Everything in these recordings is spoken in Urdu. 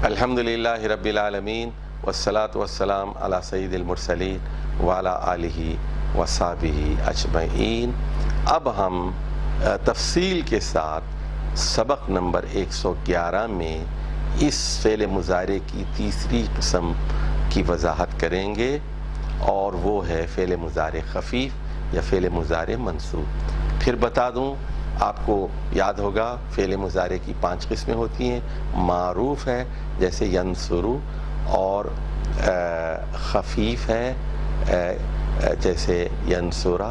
الحمدللہ رب العالمین والصلاة والسلام علی سید المرسلین وعلی آلہ وصحبہ اجمعین۔ اب ہم تفصیل کے ساتھ سبق نمبر 111 میں اس فعل مضارع کی تیسری قسم کی وضاحت کریں گے، اور وہ ہے فعل مضارع خفیف یا فعل مضارع منصوب۔ پھر بتا دوں، آپ کو یاد ہوگا فعل مضارع کی 5 قسمیں ہوتی ہیں۔ معروف ہے جیسے ینصرو، اور خفیف ہے جیسے ینصرا،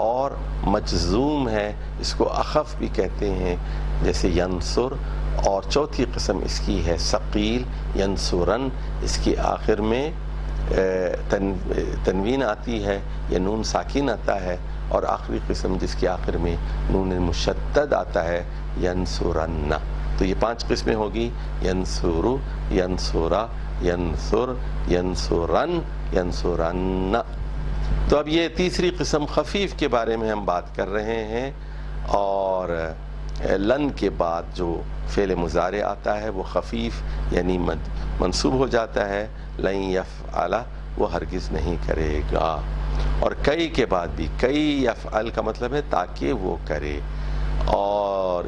اور مجزوم ہے، اس کو اخف بھی کہتے ہیں جیسے ینصر، اور چوتھی قسم اس کی ہے ثقیل ینصرن، اس کی آخر میں تنوین آتی ہے یا نون ساکن آتا ہے، اور آخری قسم جس کے آخر میں نون مشدد آتا ہے ینصرن۔ تو یہ 5 قسمیں ہوگی: ینصرو، ینصرا، ینصر، ینصرن، ینصرن۔ تو اب یہ تیسری قسم خفیف کے بارے میں ہم بات کر رہے ہیں، اور لن کے بعد جو فعل مضارع آتا ہے وہ خفیف یعنی منصوب ہو جاتا ہے۔ لن یفعل، وہ ہرگز نہیں کرے گا، اور کئی کے بعد بھی، کئی یفعل کا مطلب ہے تاکہ وہ کرے، اور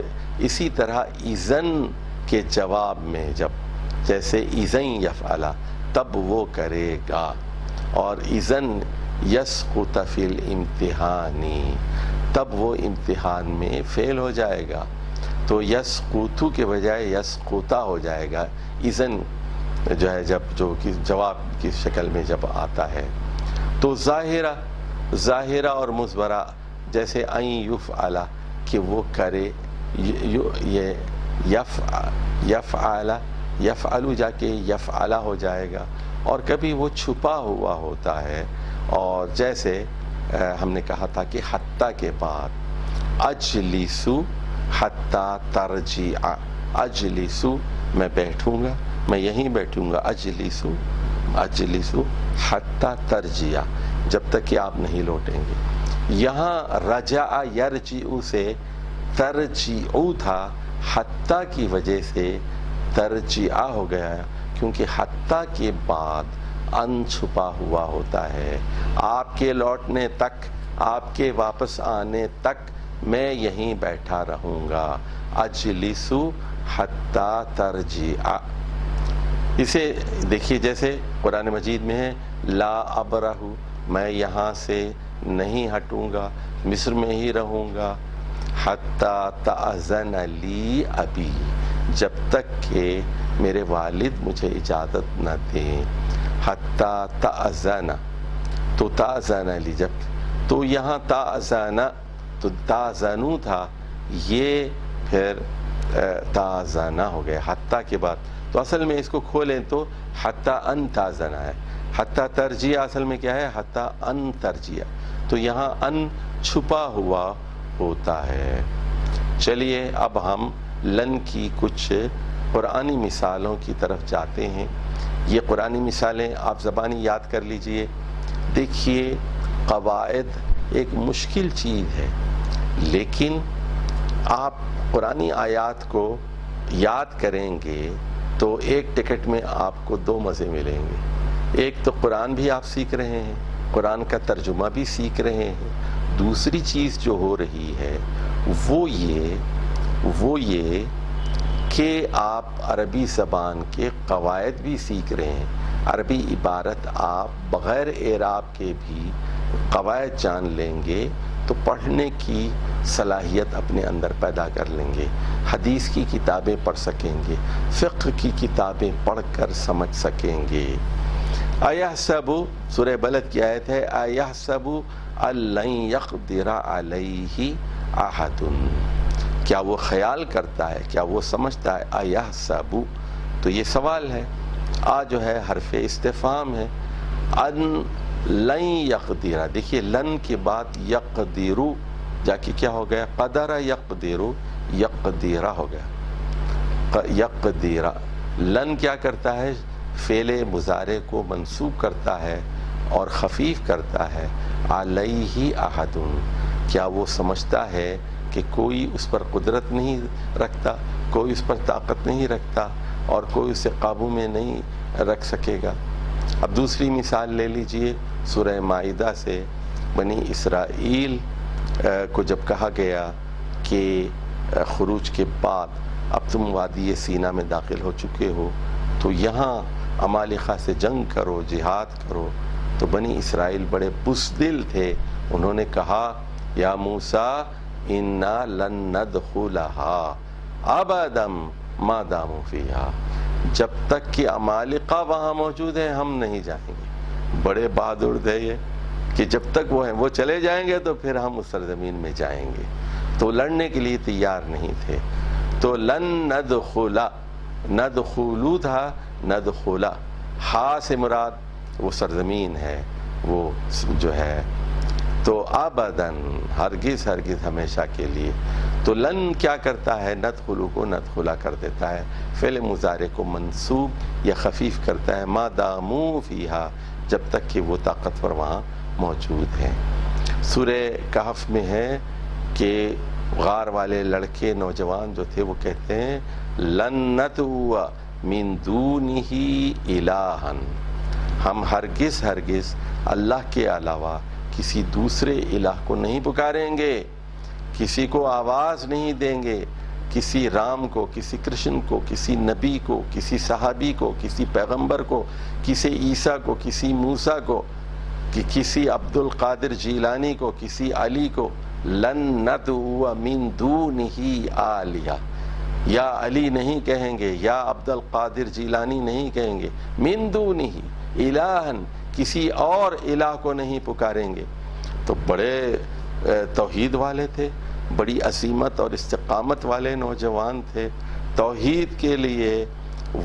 اسی طرح اذن کے جواب میں جب جیسے اذن یفعل، تب وہ کرے گا، اور اذن یسقط فی الامتحان، تب وہ امتحان میں فیل ہو جائے گا۔ تو یسقط کے بجائے یسقطا ہو جائے گا، اذن جو ہے جو کہ جواب کی شکل میں جب آتا ہے۔ تو ظاہرہ اور مضمرہ جیسے ان یفعل، کہ وہ کرے، یہ یفعل، یفعل جا کے یفعل ہو جائے گا، اور کبھی وہ چھپا ہوا ہوتا ہے، اور جیسے ہم نے کہا تھا کہ حتیٰ کے بعد اجلسو حتیٰ ترجع، اجلسو میں بیٹھوں گا، میں یہیں بیٹھوں گا، اجلسو حتیٰ ترجع، جب تک کہ آپ نہیں لوٹیں گے۔ یہاں رجع یرجع سے ترجع تھا، حتیٰ کی وجہ سے ترجع ہو گیا، کیونکہ حتیٰ کے بعد ان چھپا ہوا ہوتا ہے۔ آپ کے لوٹنے تک، آپ کے واپس آنے تک میں یہیں بیٹھا رہوں گا، اجلسو حتیٰ ترجع۔ اسے دیکھیے جیسے قرآن مجید میں ہے لا ابرہ، میں یہاں سے نہیں ہٹوں گا، مصر میں ہی رہوں گا، حتیٰ تأذن لی ابی، جب تک کہ میرے والد مجھے اجازت نہ دیں، حتیٰ تأذن، تو تأذن لی، جب تو یہاں تأذن، تو تأذنو تھا، یہ پھر تأذن ہو گیا حتیٰ کے بعد۔ تو اصل میں اس کو کھولیں تو حتیٰ ان تأذن ہے، حتیٰ ترجیع اصل میں کیا ہے؟ حتیٰ ان ترجیع، تو یہاں ان چھپا ہوا ہوتا ہے۔ چلیے اب ہم لن کی کچھ قرآنی مثالوں کی طرف جاتے ہیں۔ یہ قرآنی مثالیں آپ زبانی یاد کر لیجئے۔ دیکھیے قواعد ایک مشکل چیز ہے، لیکن آپ قرآنی آیات کو یاد کریں گے تو ایک ٹکٹ میں آپ کو 2 مزے ملیں گے۔ ایک تو قرآن بھی آپ سیکھ رہے ہیں، قرآن کا ترجمہ بھی سیکھ رہے ہیں، دوسری چیز جو ہو رہی ہے وہ یہ کہ آپ عربی زبان کے قواعد بھی سیکھ رہے ہیں۔ عربی عبارت آپ بغیر اعراب کے بھی قواعد جان لیں گے تو پڑھنے کی صلاحیت اپنے اندر پیدا کر لیں گے، حدیث کی کتابیں پڑھ سکیں گے، فقہ کی کتابیں پڑھ کر سمجھ سکیں گے۔ ایحسب، سورہ بلد کی آیت ہے، ایحسب ان لن یقدر علیہ احد، کیا وہ خیال کرتا ہے، کیا وہ سمجھتا ہے؟ ایحسب، تو یہ سوال ہے، جو ہے حرف استفہام ہے۔ ان لن یقدر، دیکھیے لن کے بعد یقدرو جا کے کیا ہو گیا؟ قدر یقدرو، یقدیرہ ہو گیا، یقدیرہ۔ لن کیا کرتا ہے؟ فعل مضارع کو منصوب کرتا ہے اور خفیف کرتا ہے۔ علیہ احد، کیا وہ سمجھتا ہے کہ کوئی اس پر قدرت نہیں رکھتا، کوئی اس پر طاقت نہیں رکھتا؟ اور کوئی اسے قابو میں نہیں رکھ سکے گا۔ اب دوسری مثال لے لیجئے سورہ مائدہ سے، بنی اسرائیل کو جب کہا گیا کہ خروج کے بعد اب تم وادی سینا میں داخل ہو چکے ہو تو یہاں عمالقہ سے جنگ کرو، جہاد کرو، تو بنی اسرائیل بڑے بزدل تھے، انہوں نے کہا یا موسیٰ انا لن ندخلها ابدا ما داموا فیہا، جب تک کہ عمالقہ وہاں موجود ہیں ہم نہیں جائیں گے۔ بڑے بہادر تھے یہ کہ جب تک وہ ہیں وہ چلے جائیں گے تو پھر ہم اس سرزمین میں جائیں گے، تو لڑنے کے لیے تیار نہیں تھے۔ تو لن ندخلا، ندخلو تھا، ندخلا، ہا سے مراد وہ سرزمین ہے، وہ جو ہے، تو ابداً ہرگز ہرگز ہمیشہ کے لیے۔ تو لن کیا کرتا ہے؟ ندخلو کو ندخلا کر دیتا ہے، فعل مضارع کو منصوب یا خفیف کرتا ہے، ما داموا فیہا، جب تک کہ وہ طاقتور وہاں موجود ہیں۔ سورہ کہف میں ہے کہ غار والے لڑکے نوجوان جو تھے وہ کہتے ہیں لن ندعو من دونہ الہا، ہم ہرگز ہرگز اللہ کے علاوہ کسی دوسرے الہ کو نہیں پکاریں گے، کسی کو آواز نہیں دیں گے، کسی رام کو، کسی کرشن کو، کسی نبی کو، کسی صحابی کو، کسی پیغمبر کو، کسی عیسیٰ کو، کسی موسیٰ کو، کہ کسی عبد القادر جیلانی کو، کسی علی کو، لن ندعو من دونہ آلیہ، یا علی نہیں کہیں گے، یا عبد القادر جیلانی نہیں کہیں گے، من دونہ الہن، کسی اور الہ کو نہیں پکاریں گے۔ تو بڑے توحید والے تھے، بڑی عظمت اور استقامت والے نوجوان تھے، توحید کے لیے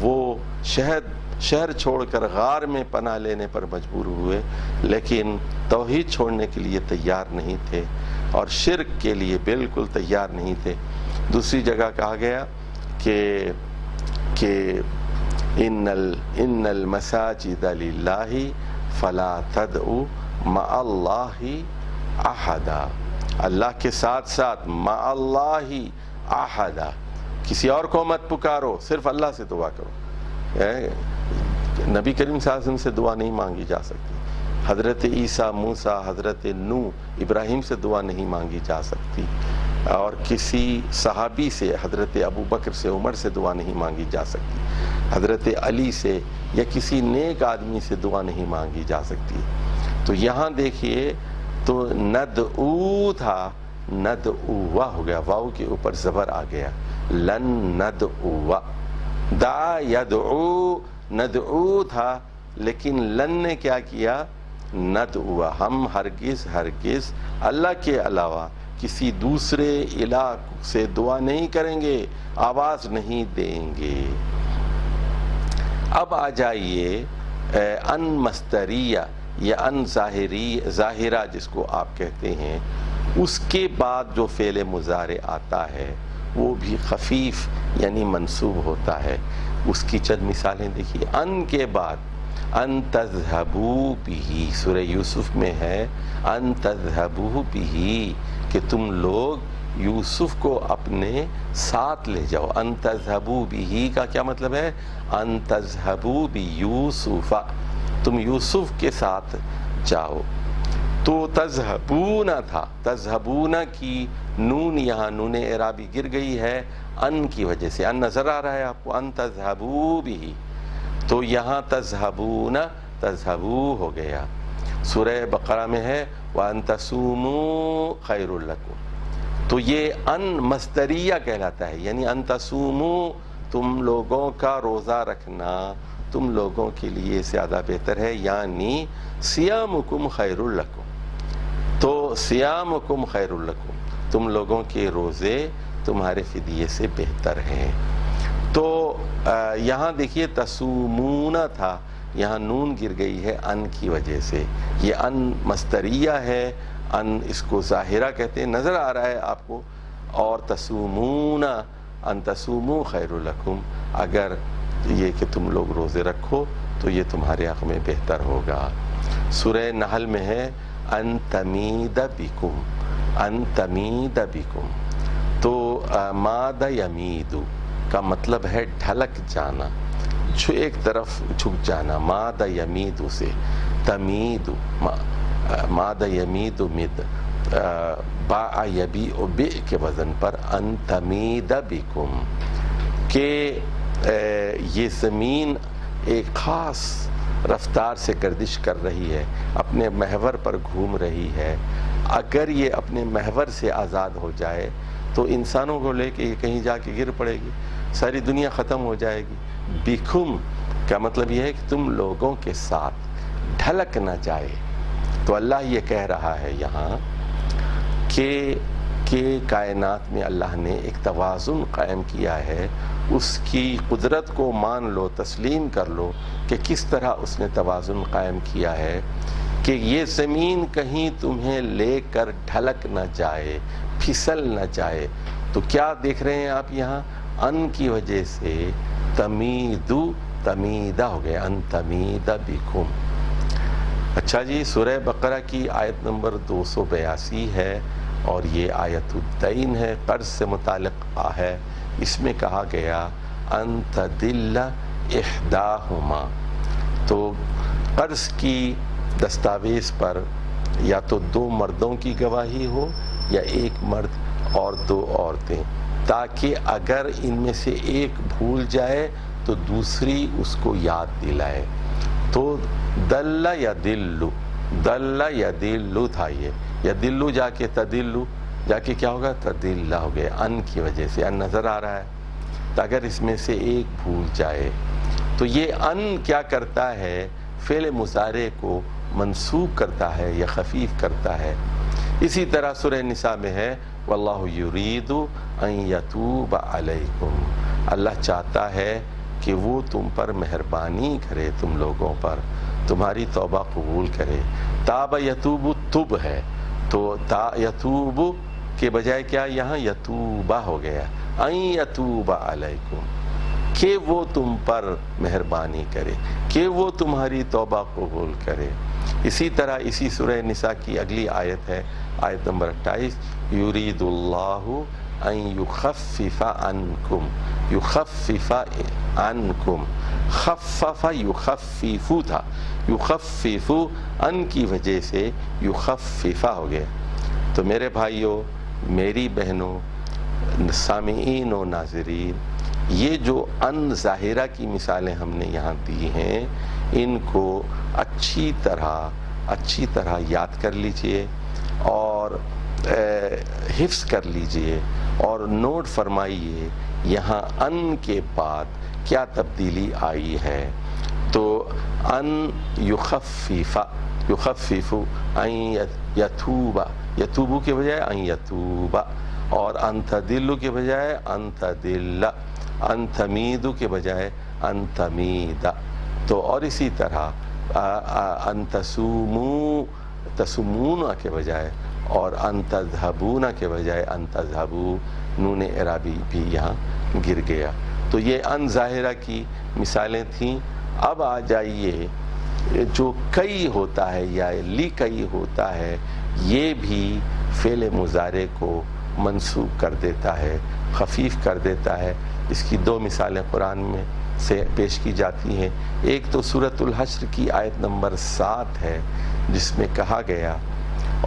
وہ شہر چھوڑ کر غار میں پناہ لینے پر مجبور ہوئے، لیکن توحید چھوڑنے کے لیے تیار نہیں تھے اور شرک کے لیے بالکل تیار نہیں تھے۔ دوسری جگہ کہا گیا کہ ان المساجد للہ فلا تدعوا مع اللہ احدا، اللہ کے ساتھ ساتھ مع اللہ احدا، کسی اور کو مت پکارو، صرف اللہ سے دعا کرو۔ نبی کریم صلی اللہ علیہ وسلم سے دعا نہیں مانگی جا سکتی، حضرت عیسیٰ، موسیٰ، حضرت نوح، ابراہیم سے دعا نہیں مانگی جا سکتی، اور کسی صحابی سے، حضرت ابو بکر سے، عمر سے دعا نہیں مانگی جا سکتی، حضرت علی سے یا کسی نیک آدمی سے دعا نہیں مانگی جا سکتی۔ تو یہاں دیکھیے تو ندعو تھا، ندعو ہو گیا، واو کے اوپر زبر آ گیا، لن ندعو، دعا یدعو، ندعو تھا، لیکن لن نے کیا کیا؟ ندعو، ہم ہرگز ہرگز اللہ کے علاوہ کسی دوسرے الہ سے دعا نہیں کریں گے، آواز نہیں دیں گے۔ اب آ جائیے ان مصدریہ یا ان ظاہرہ جس کو آپ کہتے ہیں، اس کے بعد جو فعل مضارع آتا ہے وہ بھی خفیف یعنی منصوب ہوتا ہے۔ اس کی چند مثالیں دیکھیے، ان کے بعد ان تذہبوا بہ، سورہ یوسف میں ہے ان تذہبوا بہ، کہ تم لوگ یوسف کو اپنے ساتھ لے جاؤ۔ ان تذہبوا بہ کا کیا مطلب ہے؟ ان تذہبوا بیوسف، تم یوسف کے ساتھ جاؤ۔ تو تذہبون تھا، تذہبون کی نون یہاں نون اعرابی گر گئی ہے ان کی وجہ سے، ان نظر آ رہا ہے آپ کو، ان تذہبوا بہ، تو یہاں تذہبون تذہبو ہو گیا۔ سورہ بقرہ میں ہے وَأَن تَصُومُوا خَيْرٌ لَكُمْ، تو یہ ان مصدریہ کہلاتا ہے، یعنی ان تصوموا، تم لوگوں کا روزہ رکھنا تم لوگوں کے لیے زیادہ بہتر ہے، یعنی صیامکم خیر لکم، تو صیامکم خیر لکم، تم لوگوں کے روزے تمہارے فدیے سے بہتر ہیں۔ تو یہاں دیکھیے تصومون تھا، یہاں نون گر گئی ہے ان کی وجہ سے، یہ ان مصدریہ ہے، ان اس کو ظاہرہ کہتے ہیں، نظر آ رہا ہے آپ کو، اور تصومون ان تصوموا خیر لکم، اگر یہ کہ تم لوگ روزے رکھو تو یہ تمہارے حق میں بہتر ہوگا۔ سورہ نحل میں ہے ان تمید بکم، ان تمید بکم، تو ماد یمید کا مطلب ہے ڈھلک جانا، ایک طرف جھک جانا. ماد یمید سے تمید، ماد یمید مد، باع یبیع بع کے وزن پر ان تمید بکم، کہ یہ زمین ایک خاص رفتار سے گردش کر رہی ہے، اپنے محور پر گھوم رہی ہے. اگر یہ اپنے محور سے آزاد ہو جائے تو انسانوں کو لے کے یہ کہیں جا کے گر پڑے گی، ساری دنیا ختم ہو جائے گی. بکم کا مطلب یہ ہے کہ تم لوگوں کے ساتھ ڈھلک نہ جائے. تو اللہ یہ کہہ رہا ہے یہاں کہ کائنات میں اللہ نے ایک توازن قائم کیا ہے. اس کی قدرت کو مان لو، تسلیم کر لو کہ کس طرح اس نے توازن قائم کیا ہے کہ یہ زمین کہیں تمہیں لے کر ڈھلک نہ جائے، پھسل نہ جائے. تو کیا دیکھ رہے ہیں آپ یہاں؟ ان کی وجہ سے تمیدہ ہو گئے، ان تمید بکم. اچھا جی، سورہ بقرہ کی آیت نمبر 282 ہے اور یہ آیت الدین ہے، قرض سے متعلق ہے. اس میں کہا گیا ان تدل احداہما. تو قرض کی دستاویز پر یا تو 2 مردوں کی گواہی ہو یا 1 مرد اور 2 عورتیں، تاکہ اگر ان میں سے ایک بھول جائے تو دوسری اس کو یاد دلائے. تو دل یا دلو تھا، یہ یا دلو جا کے تدلو جا کے کیا ہوگا؟ تدلہ ہو گیا. ان کی وجہ سے، ان نظر آ رہا ہے، تو اگر اس میں سے ایک بھول جائے تو یہ ان کیا کرتا ہے؟ فعل مضارع کو منصوب کرتا ہے یا خفیف کرتا ہے. اسی طرح سورہ نساء میں ہے واللہ یرید ان یتوب علیکم. اللہ چاہتا ہے کہ وہ تم پر مہربانی کرے، تم لوگوں پر تمہاری توبہ قبول کرے. تاب یتوب تب ہے، تو تا یتوب کے بجائے کیا یہاں یتوبہ ہو گیا، ان یتوب علیکم، کہ وہ تم پر مہربانی کرے، کہ وہ تمہاری توبہ قبول کرے. اسی طرح اسی سورہ نساء کی اگلی آیت ہے، آیت نمبر 28، یرید اللہ ان یخفف عنکم. یخفف عنکم، خفف یخفف تھا، یخفف ان کی وجہ سے یخفف ہو گیا. تو میرے بھائیوں، میری بہنوں، سامعین و ناظرین، یہ جو ان ظاہرہ کی مثالیں ہم نے یہاں دی ہیں، ان کو اچھی طرح یاد کر لیجئے اور حفظ کر لیجئے اور نوٹ فرمائیے یہاں ان کے بعد کیا تبدیلی آئی ہے. تو ان یخفف ان یتوب، یتوبو کے بجائے ان یتوب، اور ان تدل کے بجائے ان تدل، ان تمید کے بجائے ان تمید. تو اور اسی طرح ان تسومو، تسمون کے بجائے، اور ان تذهبون کے بجائے ان تذهبو، نون اعرابی بھی یہاں گر گیا. تو یہ ان ظاہرہ کی مثالیں تھیں. اب آ جائیے جو کئی ہوتا ہے یا لی کئی ہوتا ہے، یہ بھی فعل مضارع کو منصوب کر دیتا ہے، خفیف کر دیتا ہے. اس کی 2 مثالیں قرآن میں سے پیش کی جاتی ہیں. ایک تو سورۃ الحشر کی آیت نمبر 7 ہے، جس میں کہا گیا،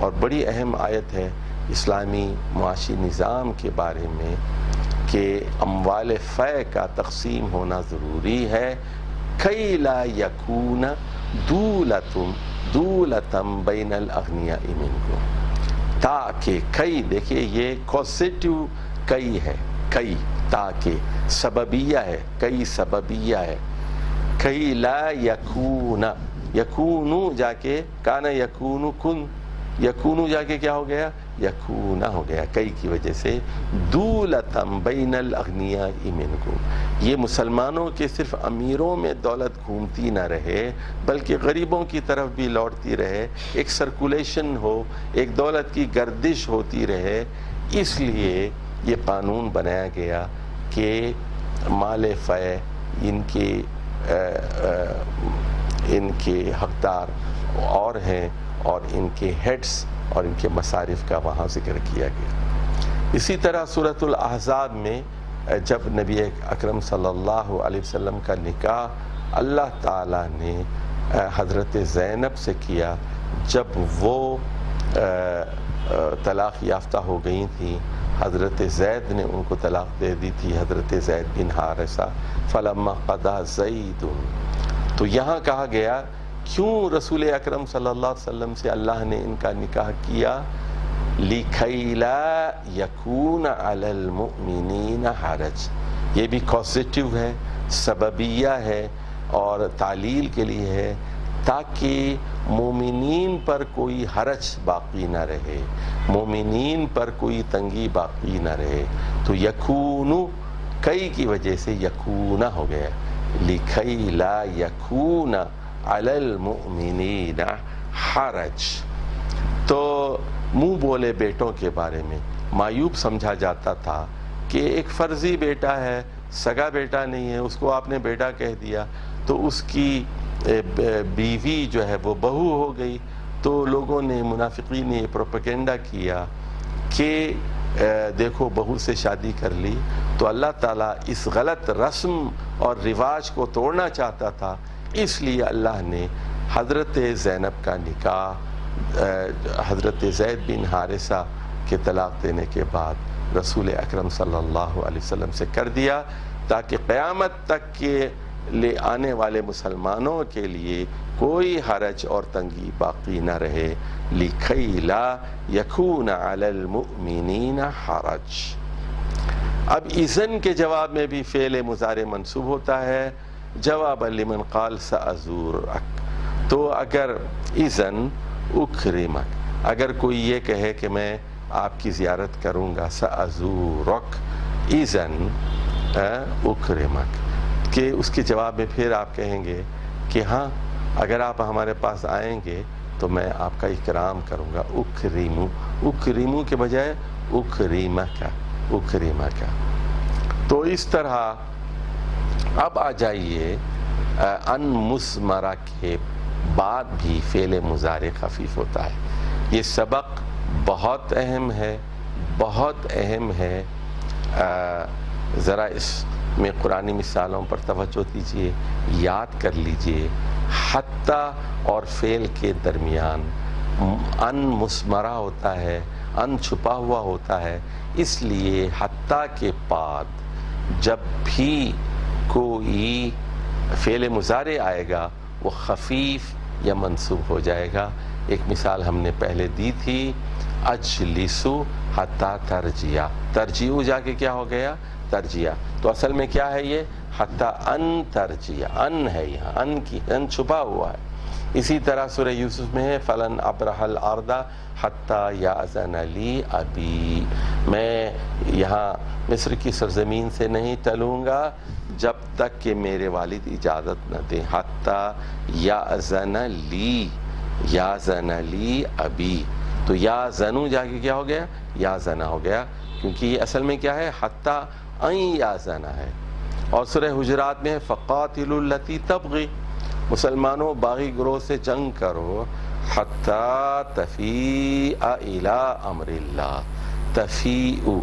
اور بڑی اہم آیت ہے اسلامی معاشی نظام کے بارے میں، کہ اموال فیع کا تقسیم ہونا ضروری ہے، کئی لا یکون دولتم بین الاغنیاء منکم، تاکہ کئی، دیکھیے یہ کوسیٹیو کئی ہے، کئی تاکہ سببیہ ہے، کئی سببیہ ہے، کئی لا یکون، یکونو جا کے کانا یکونو کن، یکونو جا کے کیا ہو گیا؟ یکونا ہو گیا، کئی کی وجہ سے. دولتم بین الاغنیاء منکم، یہ مسلمانوں کے صرف امیروں میں دولت گھومتی نہ رہے بلکہ غریبوں کی طرف بھی لوٹتی رہے، ایک سرکولیشن ہو، ایک دولت کی گردش ہوتی رہے. اس لیے یہ قانون بنایا گیا کہ مال فیع ان کے حقدار اور ہیں، اور ان کے ہیڈز اور ان کے مصارف کا وہاں ذکر کیا گیا. اسی طرح سورۃ الاحزاب میں جب نبی اکرم صلی اللہ علیہ وسلم کا نکاح اللہ تعالیٰ نے حضرت زینب سے کیا جب وہ طلاق یافتہ ہو گئی تھیں، حضرت زید نے ان کو طلاق دے دی تھی، حضرت زید بن حارثہ، فلما قضا زید، تو یہاں کہا گیا کیوں رسول اکرم صلی اللہ علیہ وسلم سے اللہ نے ان کا نکاح کیا؟ لِكَيْ لَا يَكُونَ عَلَى الْمُؤْمِنِينَ حَرَجٌ، یہ بھی کازیٹیو ہے، سببیہ ہے اور تعلیل کے لیے ہے، تاکہ مومنین پر کوئی حرج باقی نہ رہے، مومنین پر کوئی تنگی باقی نہ رہے، تو یکونو کئی کی وجہ سے یکونا ہو گیا، لِكَيْ لَا يَكُونَ عَلَى الْمُؤْمِنِينَ حَرَجٌ۔ تو منہ بولے بیٹوں کے بارے میں معیوب سمجھا جاتا تھا کہ ایک فرضی بیٹا ہے، سگا بیٹا نہیں ہے، اس کو آپ نے بیٹا کہہ دیا تو اس کی بیوی جو ہے وہ بہو ہو گئی، تو لوگوں نے، منافقین نے پروپیگنڈا کیا کہ دیکھو بہو سے شادی کر لی، تو اللہ تعالیٰ اس غلط رسم اور رواج کو توڑنا چاہتا تھا، اس لیے اللہ نے حضرت زینب کا نکاح حضرت زید بن حارثہ کے طلاق دینے کے بعد رسول اکرم صلی اللہ علیہ وسلم سے کر دیا، تاکہ قیامت تک کے لے آنے والے مسلمانوں کے لیے کوئی حرج اور تنگی باقی نہ رہے، لِكَيْ لَا يَكُونَ عَلَى الْمُؤْمِنِينَ حَرَجٌ۔ اب اذن کے جواب میں بھی فعل مضارع منصوب ہوتا ہے، جوابا لمن قال سأزورک، تو اگر اذن اکرمک، اگر کوئی یہ کہے کہ میں آپ کی زیارت کروں گا، سأزورک اذن اکرمک، کہ اس کے جواب میں پھر آپ کہیں گے کہ ہاں اگر آپ ہمارے پاس آئیں گے تو میں آپ کا اکرام کروں گا، اکرمو، اکرمو کے بجائے اکرمکا، اکرمکا۔ تو اس طرح اب آ جائیے ان مسمرہ کے بعد بھی فعل مضارع خفیف ہوتا ہے، یہ سبق بہت اہم ہے، بہت اہم ہے، ذرا اس میں قرآنی مثالوں پر توجہ دیجیے، یاد کر لیجیے، حتیٰ اور فعل کے درمیان ان مسمرہ ہوتا ہے، ان چھپا ہوا ہوتا ہے، اس لیے حتیٰ کے بعد جب بھی کوئی فعل مضارع آئے گا وہ خفیف یا منصوب ہو جائے گا۔ ایک مثال ہم نے پہلے دی تھی، اجلسو حتیٰ ترجیہ، ترجیح جا کے کیا ہو گیا؟ ترجیہ، تو اصل میں کیا ہے یہ؟ حتیٰ ان ترجیہ، ان ہے یہاں، ان کی ان چھپا ہوا ہے۔ اسی طرح سورہ یوسف میں ہے فلن ابرح الارض حتیٰ یاذن لی ابی، میں یہاں مصر کی سرزمین سے نہیں ٹلوں گا جب تک کہ میرے والد اجازت نہ دیں، حتیٰ یاذن لی، یاذن لی ابی، تو یاذنو جا کے کیا ہو گیا؟ یاذن ہو گیا، کیونکہ یہ اصل میں کیا ہے؟ حتیٰ ان یاذن ہے۔ اور سورہ حجرات میں ہے فقاتلوا التی تبغی، مسلمانوں باغی گروہ سے جنگ کرو، حتیٰ تفیء الی امر اللہ، تفیء،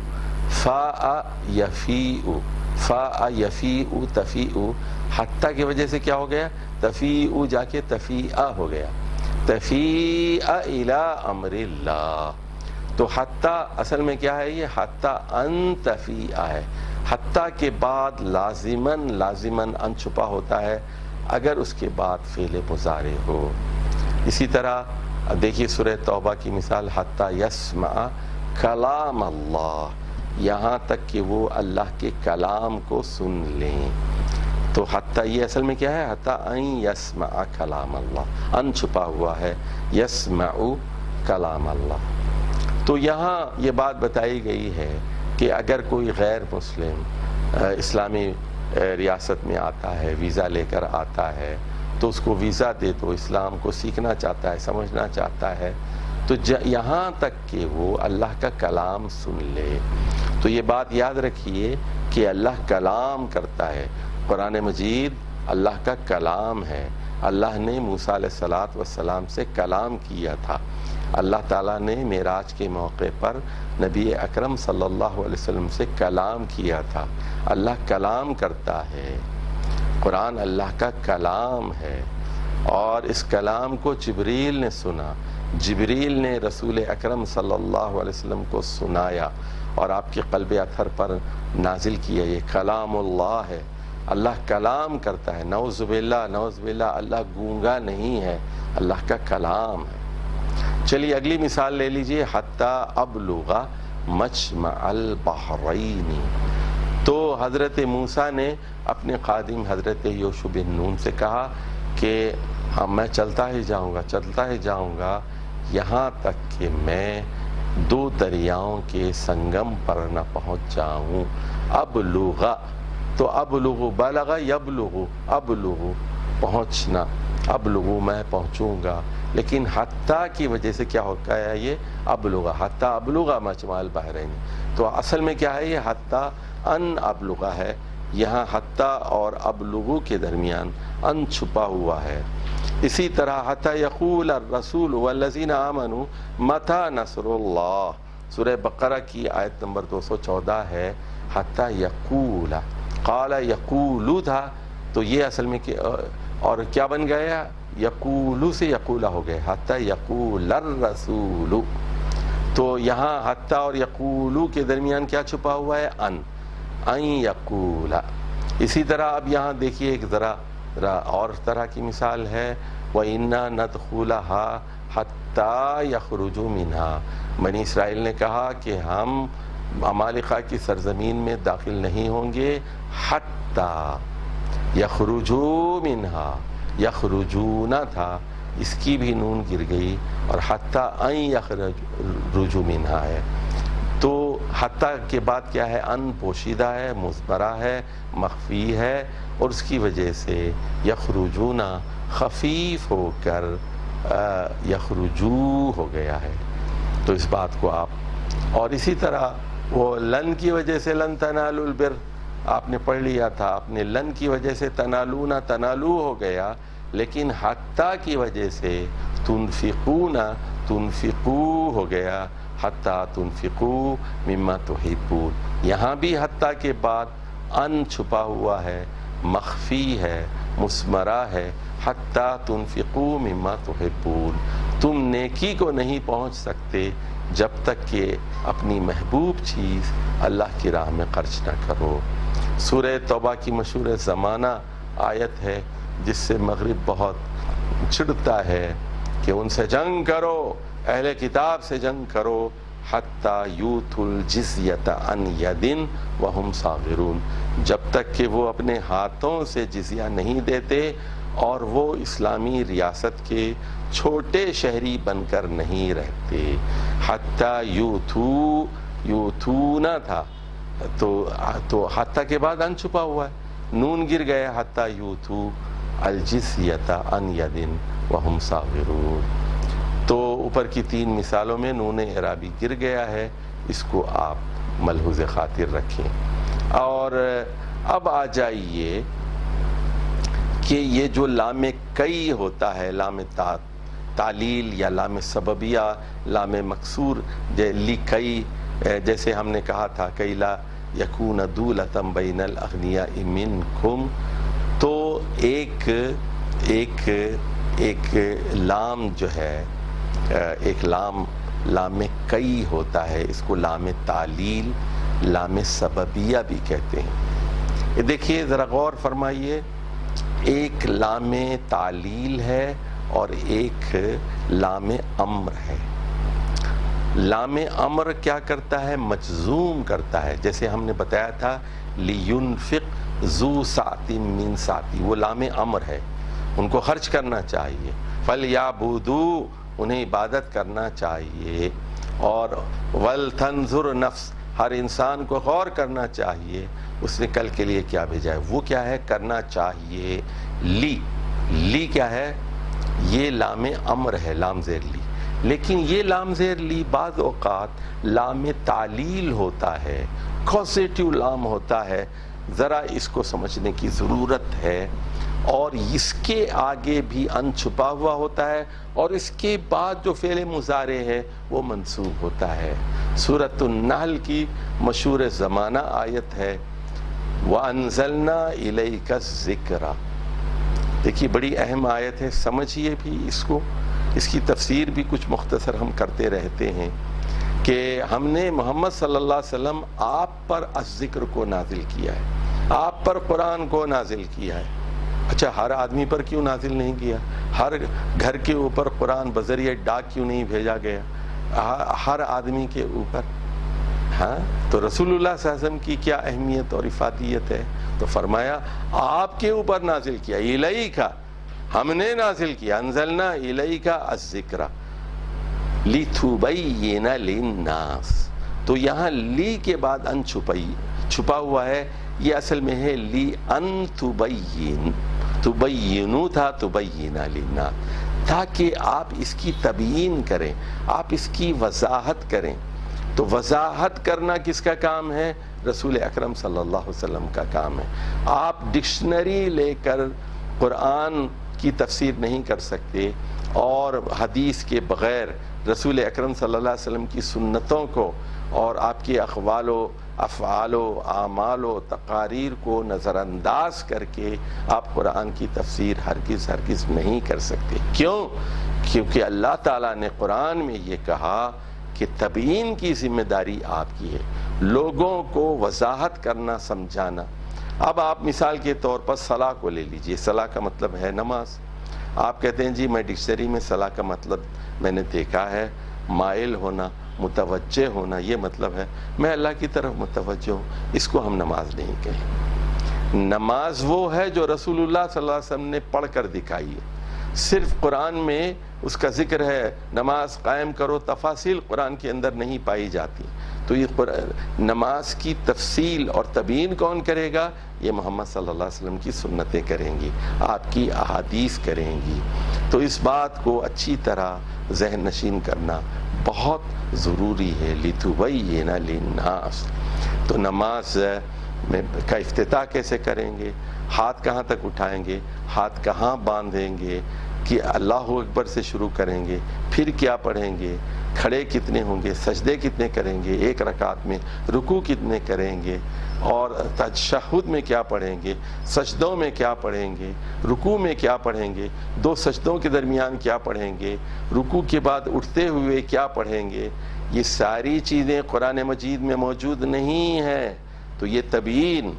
فاء یفیء، فاء یفیء تفیء، حتیٰ کی وجہ سے کیا ہو گیا؟ تفیء جا کے تفیء ہو گیا، تفیء الی امر اللہ، تو حتیٰ اصل میں کیا ہے؟ یہ حتیٰ ان تفیء ہے، حتیٰ کے بعد لازماً ان چھپا ہوتا ہے اگر اس کے بعد فعل مضارع ہو۔ اسی طرح دیکھیے سورہ توبہ کی مثال، حتیٰ یسمع کلام اللہ، یہاں تک کہ وہ اللہ کے کلام کو سن لیں، تو حتیٰ یہ اصل میں کیا ہے؟ حتیٰ ان یسمع کلام اللہ، ان چھپا ہوا ہے، یسمع کلام اللہ۔ تو یہاں یہ بات بتائی گئی ہے کہ اگر کوئی غیر مسلم اسلامی ریاست میں آتا ہے، ویزا لے کر آتا ہے، تو اس کو ویزا دے دو، اسلام کو سیکھنا چاہتا ہے، سمجھنا چاہتا ہے، تو یہاں تک کہ وہ اللہ کا کلام سن لے۔ تو یہ بات یاد رکھیے کہ اللہ کلام کرتا ہے، قرآن مجید اللہ کا کلام ہے، اللہ نے موسیٰ علیہ السلام سے کلام کیا تھا، اللہ تعالیٰ نے معراج کے موقع پر نبی اکرم صلی اللہ علیہ وسلم سے کلام کیا تھا۔ اللہ کلام کرتا ہے، قرآن اللہ کا کلام ہے، اور اس کلام کو جبریل نے سنا، جبریل نے رسول اکرم صلی اللہ علیہ وسلم کو سنایا اور آپ کے قلب اطہر پر نازل کیا۔ یہ کلام اللہ ہے، اللہ کلام کرتا ہے، نعوذ باللہ نعوذ باللہ، اللہ گونگا نہیں ہے، اللہ کا کلام ہے۔ چلیے اگلی مثال لے لیجئے، حتی ابلغ مجمع البحرین۔ تو حضرت موسیٰ نے اپنے خادم حضرت یوشع بن نون سے کہا کہ میں چلتا ہی جاؤں گا یہاں تک کہ میں دو دریاؤں کے سنگم پر نہ پہنچ جاؤں۔ ابلغ، تو ابلغ بلغ یبلغ، ابلغ پہنچنا، ابلغ میں پہنچوں گا، لیکن حتیٰ کی وجہ سے کیا ہوتا ہے یہ ابلغ، حتیٰ ابلغ مجمع البحرین۔ تو اصل میں کیا ہے یہ حتیٰ ان ابلغ ہے، یہاں حتیٰ اور ابلغ کے درمیان ان چھپا ہوا ہے۔ اسی طرح حتیٰ یقول الرسول والذین آمنوا متی نصر اللہ، سورہ بقرہ کی آیت نمبر 214 ہے، حتیٰ یقول، قال یقول تھا تو یہ اصل میں اور کیا بن گیا، یقولو سے یقولہ ہو گئے، حتیٰ یقول الرسول۔ تو یہاں حتیٰ اور یقولو کے درمیان کیا چھپا ہوا ہے، ان یقول۔ اسی طرح اب یہاں دیکھیے ایک ذرا اور طرح کی مثال ہے، وَإِنَّا نَدْخُلَهَا حَتَّى يَخْرُجُوا مِنْهَا۔ بنی اسرائیل نے کہا کہ ہم عمالقہ کی سرزمین میں داخل نہیں ہوں گے، حَتَّى يَخْرُجُوا مِنْهَا، یخرجون تھا، اس کی بھی نون گر گئی اور حتیٰ ان یخرجوا منہا ہے۔ تو حتیٰ کے بعد کیا ہے، ان پوشیدہ ہے، مضمرہ ہے، مخفی ہے، اور اس کی وجہ سے یخرجون خفیف ہو کر یخرجو ہو گیا ہے۔ تو اس بات کو آپ، اور اسی طرح وہ لن کی وجہ سے لن تنالوا البر آپ نے پڑھ لیا تھا، آپ نے لن کی وجہ سے تنالونا تنالو ہو گیا، لیکن حتیٰ کی وجہ سے تنفقون تنفقو ہو گیا، حتیٰ تنفقو مما تحبون۔ یہاں بھی حتیٰ کے بعد ان چھپا ہوا ہے، مخفی ہے، مسمرہ ہے، حتیٰ تنفقو مما تحبون۔ تم نیکی کو نہیں پہنچ سکتے جب تک کہ اپنی محبوب چیز اللہ کی راہ میں خرچ نہ کرو۔ سورہ توبہ کی مشہور زمانہ آیت ہے جس سے مغرب بہت چڑھتا ہے کہ ان سے جنگ کرو، اہل کتاب سے جنگ کرو، حتیٰ یؤتوا الجزیۃ عن ید وہم صاغرون، جب تک کہ وہ اپنے ہاتھوں سے جزیہ نہیں دیتے اور وہ اسلامی ریاست کے چھوٹے شہری بن کر نہیں رہتے۔ حتیٰ یؤتونا تھا تو حتیٰ کے بعد ان چھپا ہوا ہے، نون گر گیا، حتیٰ یؤتوا الجزیۃ عن ید وہم صاغرون۔ تو اوپر کی تین مثالوں میں نون اعرابی گر گیا ہے، اس کو آپ ملحوظ خاطر رکھیں۔ اور اب آ جائیے کہ یہ جو لام کئی ہوتا ہے، لام تعلیل یا لام سببیہ، لام مکسور، لکئی، جیسے ہم نے کہا تھا کئی لا یکون دولۃ بین الاغنیاء منکم، تو ایک لام جو ہے، ایک لام کئی ہوتا ہے، اس کو لام تعلیل، لام سببیہ بھی کہتے ہیں۔ دیکھیے ذرا غور فرمائیے، ایک لام تعلیل ہے اور ایک لام امر ہے۔ لام امر کیا کرتا ہے، مجزوم کرتا ہے، جیسے ہم نے بتایا تھا لینفق ذو سعۃ من سعتہ، وہ لام امر ہے، ان کو خرچ کرنا چاہیے، فلیعبدوا، انہیں عبادت کرنا چاہیے، اور ولتنظر نفس، ہر انسان کو غور کرنا چاہیے اس نے کل کے لیے کیا بھیجا ہے، وہ کیا ہے، کرنا چاہیے۔ لی کیا ہے، یہ لام امر ہے، لام زیر لی، لیکن یہ لام زیر لی بعض اوقات لام تعلیل ہوتا ہے، کوزیٹیو لام ہوتا ہے، ذرا اس کو سمجھنے کی ضرورت ہے، اور اس کے آگے بھی ان چھپا ہوا ہوتا ہے، اور اس کے بعد جو فعل مضارع ہے وہ منصوب ہوتا ہے۔ سورۃ النحل کی مشہور زمانہ آیت ہے وَأَنزَلْنَا إِلَيْكَ الذِّكْرَ۔ دیکھیے بڑی اہم آیت ہے، سمجھیے بھی اس کو، اس کی تفسیر بھی کچھ مختصر ہم کرتے رہتے ہیں کہ ہم نے محمد صلی اللہ علیہ وسلم آپ پر الذکر کو نازل کیا ہے، آپ پر قرآن کو نازل کیا ہے۔ اچھا، ہر آدمی پر کیوں نازل نہیں کیا؟ ہر گھر کے اوپر قرآن بذریعہ ڈاک کیوں نہیں بھیجا گیا ہر آدمی کے اوپر؟ ہاں، تو رسول اللہ صلی اللہ علیہ وسلم کی کیا اہمیت اور افادیت ہے؟ تو فرمایا آپ کے اوپر نازل کیا، الیک، ہم نے نازل کیا، انزلنا الیک الذکر لتبین للناس۔ تو یہاں لی کے بعد ان چھپا ہوا ہے، یہ اصل میں ہے لی ان تبین، تبینو تھا تبینا للناس، تاکہ آپ اس کی تبیین کریں، آپ اس کی وضاحت کریں۔ تو وضاحت کرنا کس کا کام ہے؟ رسول اکرم صلی اللہ علیہ وسلم کا کام ہے۔ آپ ڈکشنری لے کر قرآن کی تفسیر نہیں کر سکتے، اور حدیث کے بغیر رسول اکرم صلی اللہ علیہ وسلم کی سنتوں کو اور آپ کے اقوال و افعال و اعمال و تقاریر کو نظر انداز کر کے آپ قرآن کی تفسیر ہرگز نہیں کر سکتے۔ کیوں؟ کیونکہ اللہ تعالیٰ نے قرآن میں یہ کہا کہ تبیین کی ذمہ داری آپ کی ہے، لوگوں کو وضاحت کرنا، سمجھانا۔ اب آپ مثال کے طور پر صلاح کو لے لیجئے، صلاح کا مطلب ہے نماز۔ آپ کہتے ہیں جی میں ڈکشنری میں صلاح کا مطلب میں نے دیکھا ہے مائل ہونا، متوجہ ہونا، یہ مطلب ہے، میں اللہ کی طرف متوجہ ہوں، اس کو ہم نماز نہیں کہیں۔ نماز وہ ہے جو رسول اللہ صلی اللہ علیہ وسلم نے پڑھ کر دکھائی ہے، صرف قرآن میں اس کا ذکر ہے نماز قائم کرو، تفاصیل قرآن کے اندر نہیں پائی جاتی۔ تو یہ نماز کی تفصیل اور تبیین کون کرے گا؟ یہ محمد صلی اللہ علیہ وسلم کی سنتیں کریں گی، آپ کی احادیث کریں گی۔ تو اس بات کو اچھی طرح ذہن نشین کرنا بہت ضروری ہے، لِتُبَيِّنَ لِلنَّاسِ۔ تو نماز میں کا افتتاح کیسے کریں گے؟ ہاتھ کہاں تک اٹھائیں گے؟ ہاتھ کہاں باندھیں گے؟ کہ اللہ اکبر سے شروع کریں گے، پھر کیا پڑھیں گے؟ کھڑے کتنے ہوں گے؟ سجدے کتنے کریں گے ایک رکعت میں؟ رکوع کتنے کریں گے؟ اور تشہد میں کیا پڑھیں گے؟ سجدوں میں کیا پڑھیں گے؟ رکوع میں کیا پڑھیں گے؟ دو سجدوں کے درمیان کیا پڑھیں گے؟ رکوع کے بعد اٹھتے ہوئے کیا پڑھیں گے؟ یہ ساری چیزیں قرآن مجید میں موجود نہیں ہیں۔ تو یہ تبیین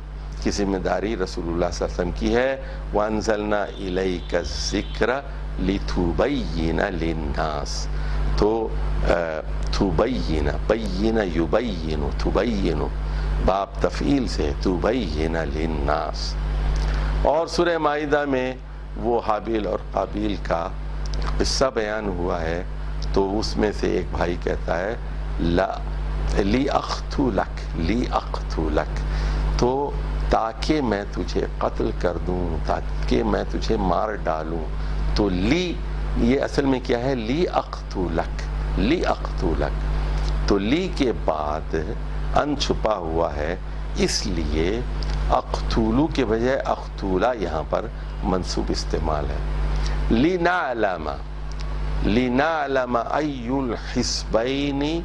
کی ذمہ داری رسول اللہ صلی اللہ علیہ وسلم کی ہے۔ وَأَنزَلْنَا إِلَيْكَ الذِّكْرَ لِتُبَيِّنَ لِلنَّاسِ۔ تو تبین، بین یبین، تبین باب تفعیل سے، تبین للناس۔ اور سورہ مائدہ میں وہ حابیل اور قابیل کا قصہ بیان ہوا ہے، تو اس میں سے ایک بھائی کہتا ہے لی اقتل لک، لی اقتل لک، تو تاکہ میں تجھے قتل کر دوں، تاکہ میں تجھے مار ڈالوں۔ تو لی یہ اصل میں کیا ہے؟ لی اقتلک، لی اقتلک۔ تو لی کے بعد ان چھپا ہوا ہے، اس لیے اقتولو کے بجائے اقتولا یہاں پر منصوب استعمال ہے۔ لنعلم، لنعلم ای الحزبین۔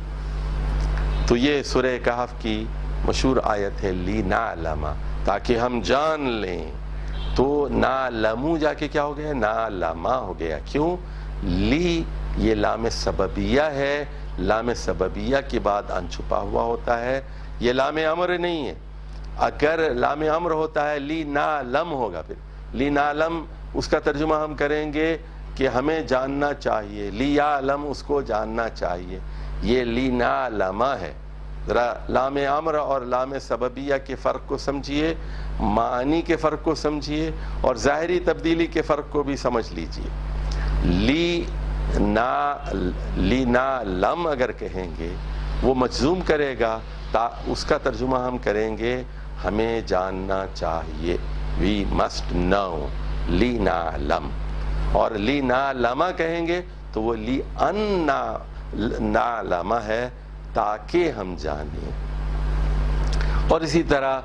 تو یہ سورہ کہف کی مشہور آیت ہے، لنعلم، تاکہ ہم جان لیں۔ تو نعلمو جا کے کیا ہو گیا؟ نعلما ہو گیا۔ کیوں؟ لی یہ لام سببیہ ہے، لام سببیہ کے بعد ان چھپا ہوا ہوتا ہے، یہ لام امر نہیں ہے۔ اگر لام امر ہوتا ہے لی نعلم ہوگا، پھر لی نعلم اس کا ترجمہ ہم کریں گے کہ ہمیں جاننا چاہیے، لی یعلم اس کو جاننا چاہیے، یہ لی نعلما ہے۔ ذرا لام امر اور لام سببیہ کے فرق کو سمجھیے، معنی کے فرق کو سمجھیے، اور ظاہری تبدیلی کے فرق کو بھی سمجھ لیجئے۔ لی نعلم اگر کہیں گے وہ مجزوم کرے گا، اس کا ترجمہ ہم کریں گے ہمیں جاننا چاہیے، وی مسٹ نو، لی نعلم۔ اور لی نعلم کہیں گے تو وہ لی ان نعلم ہے، تاکہ ہم جانیں۔ اور اسی طرح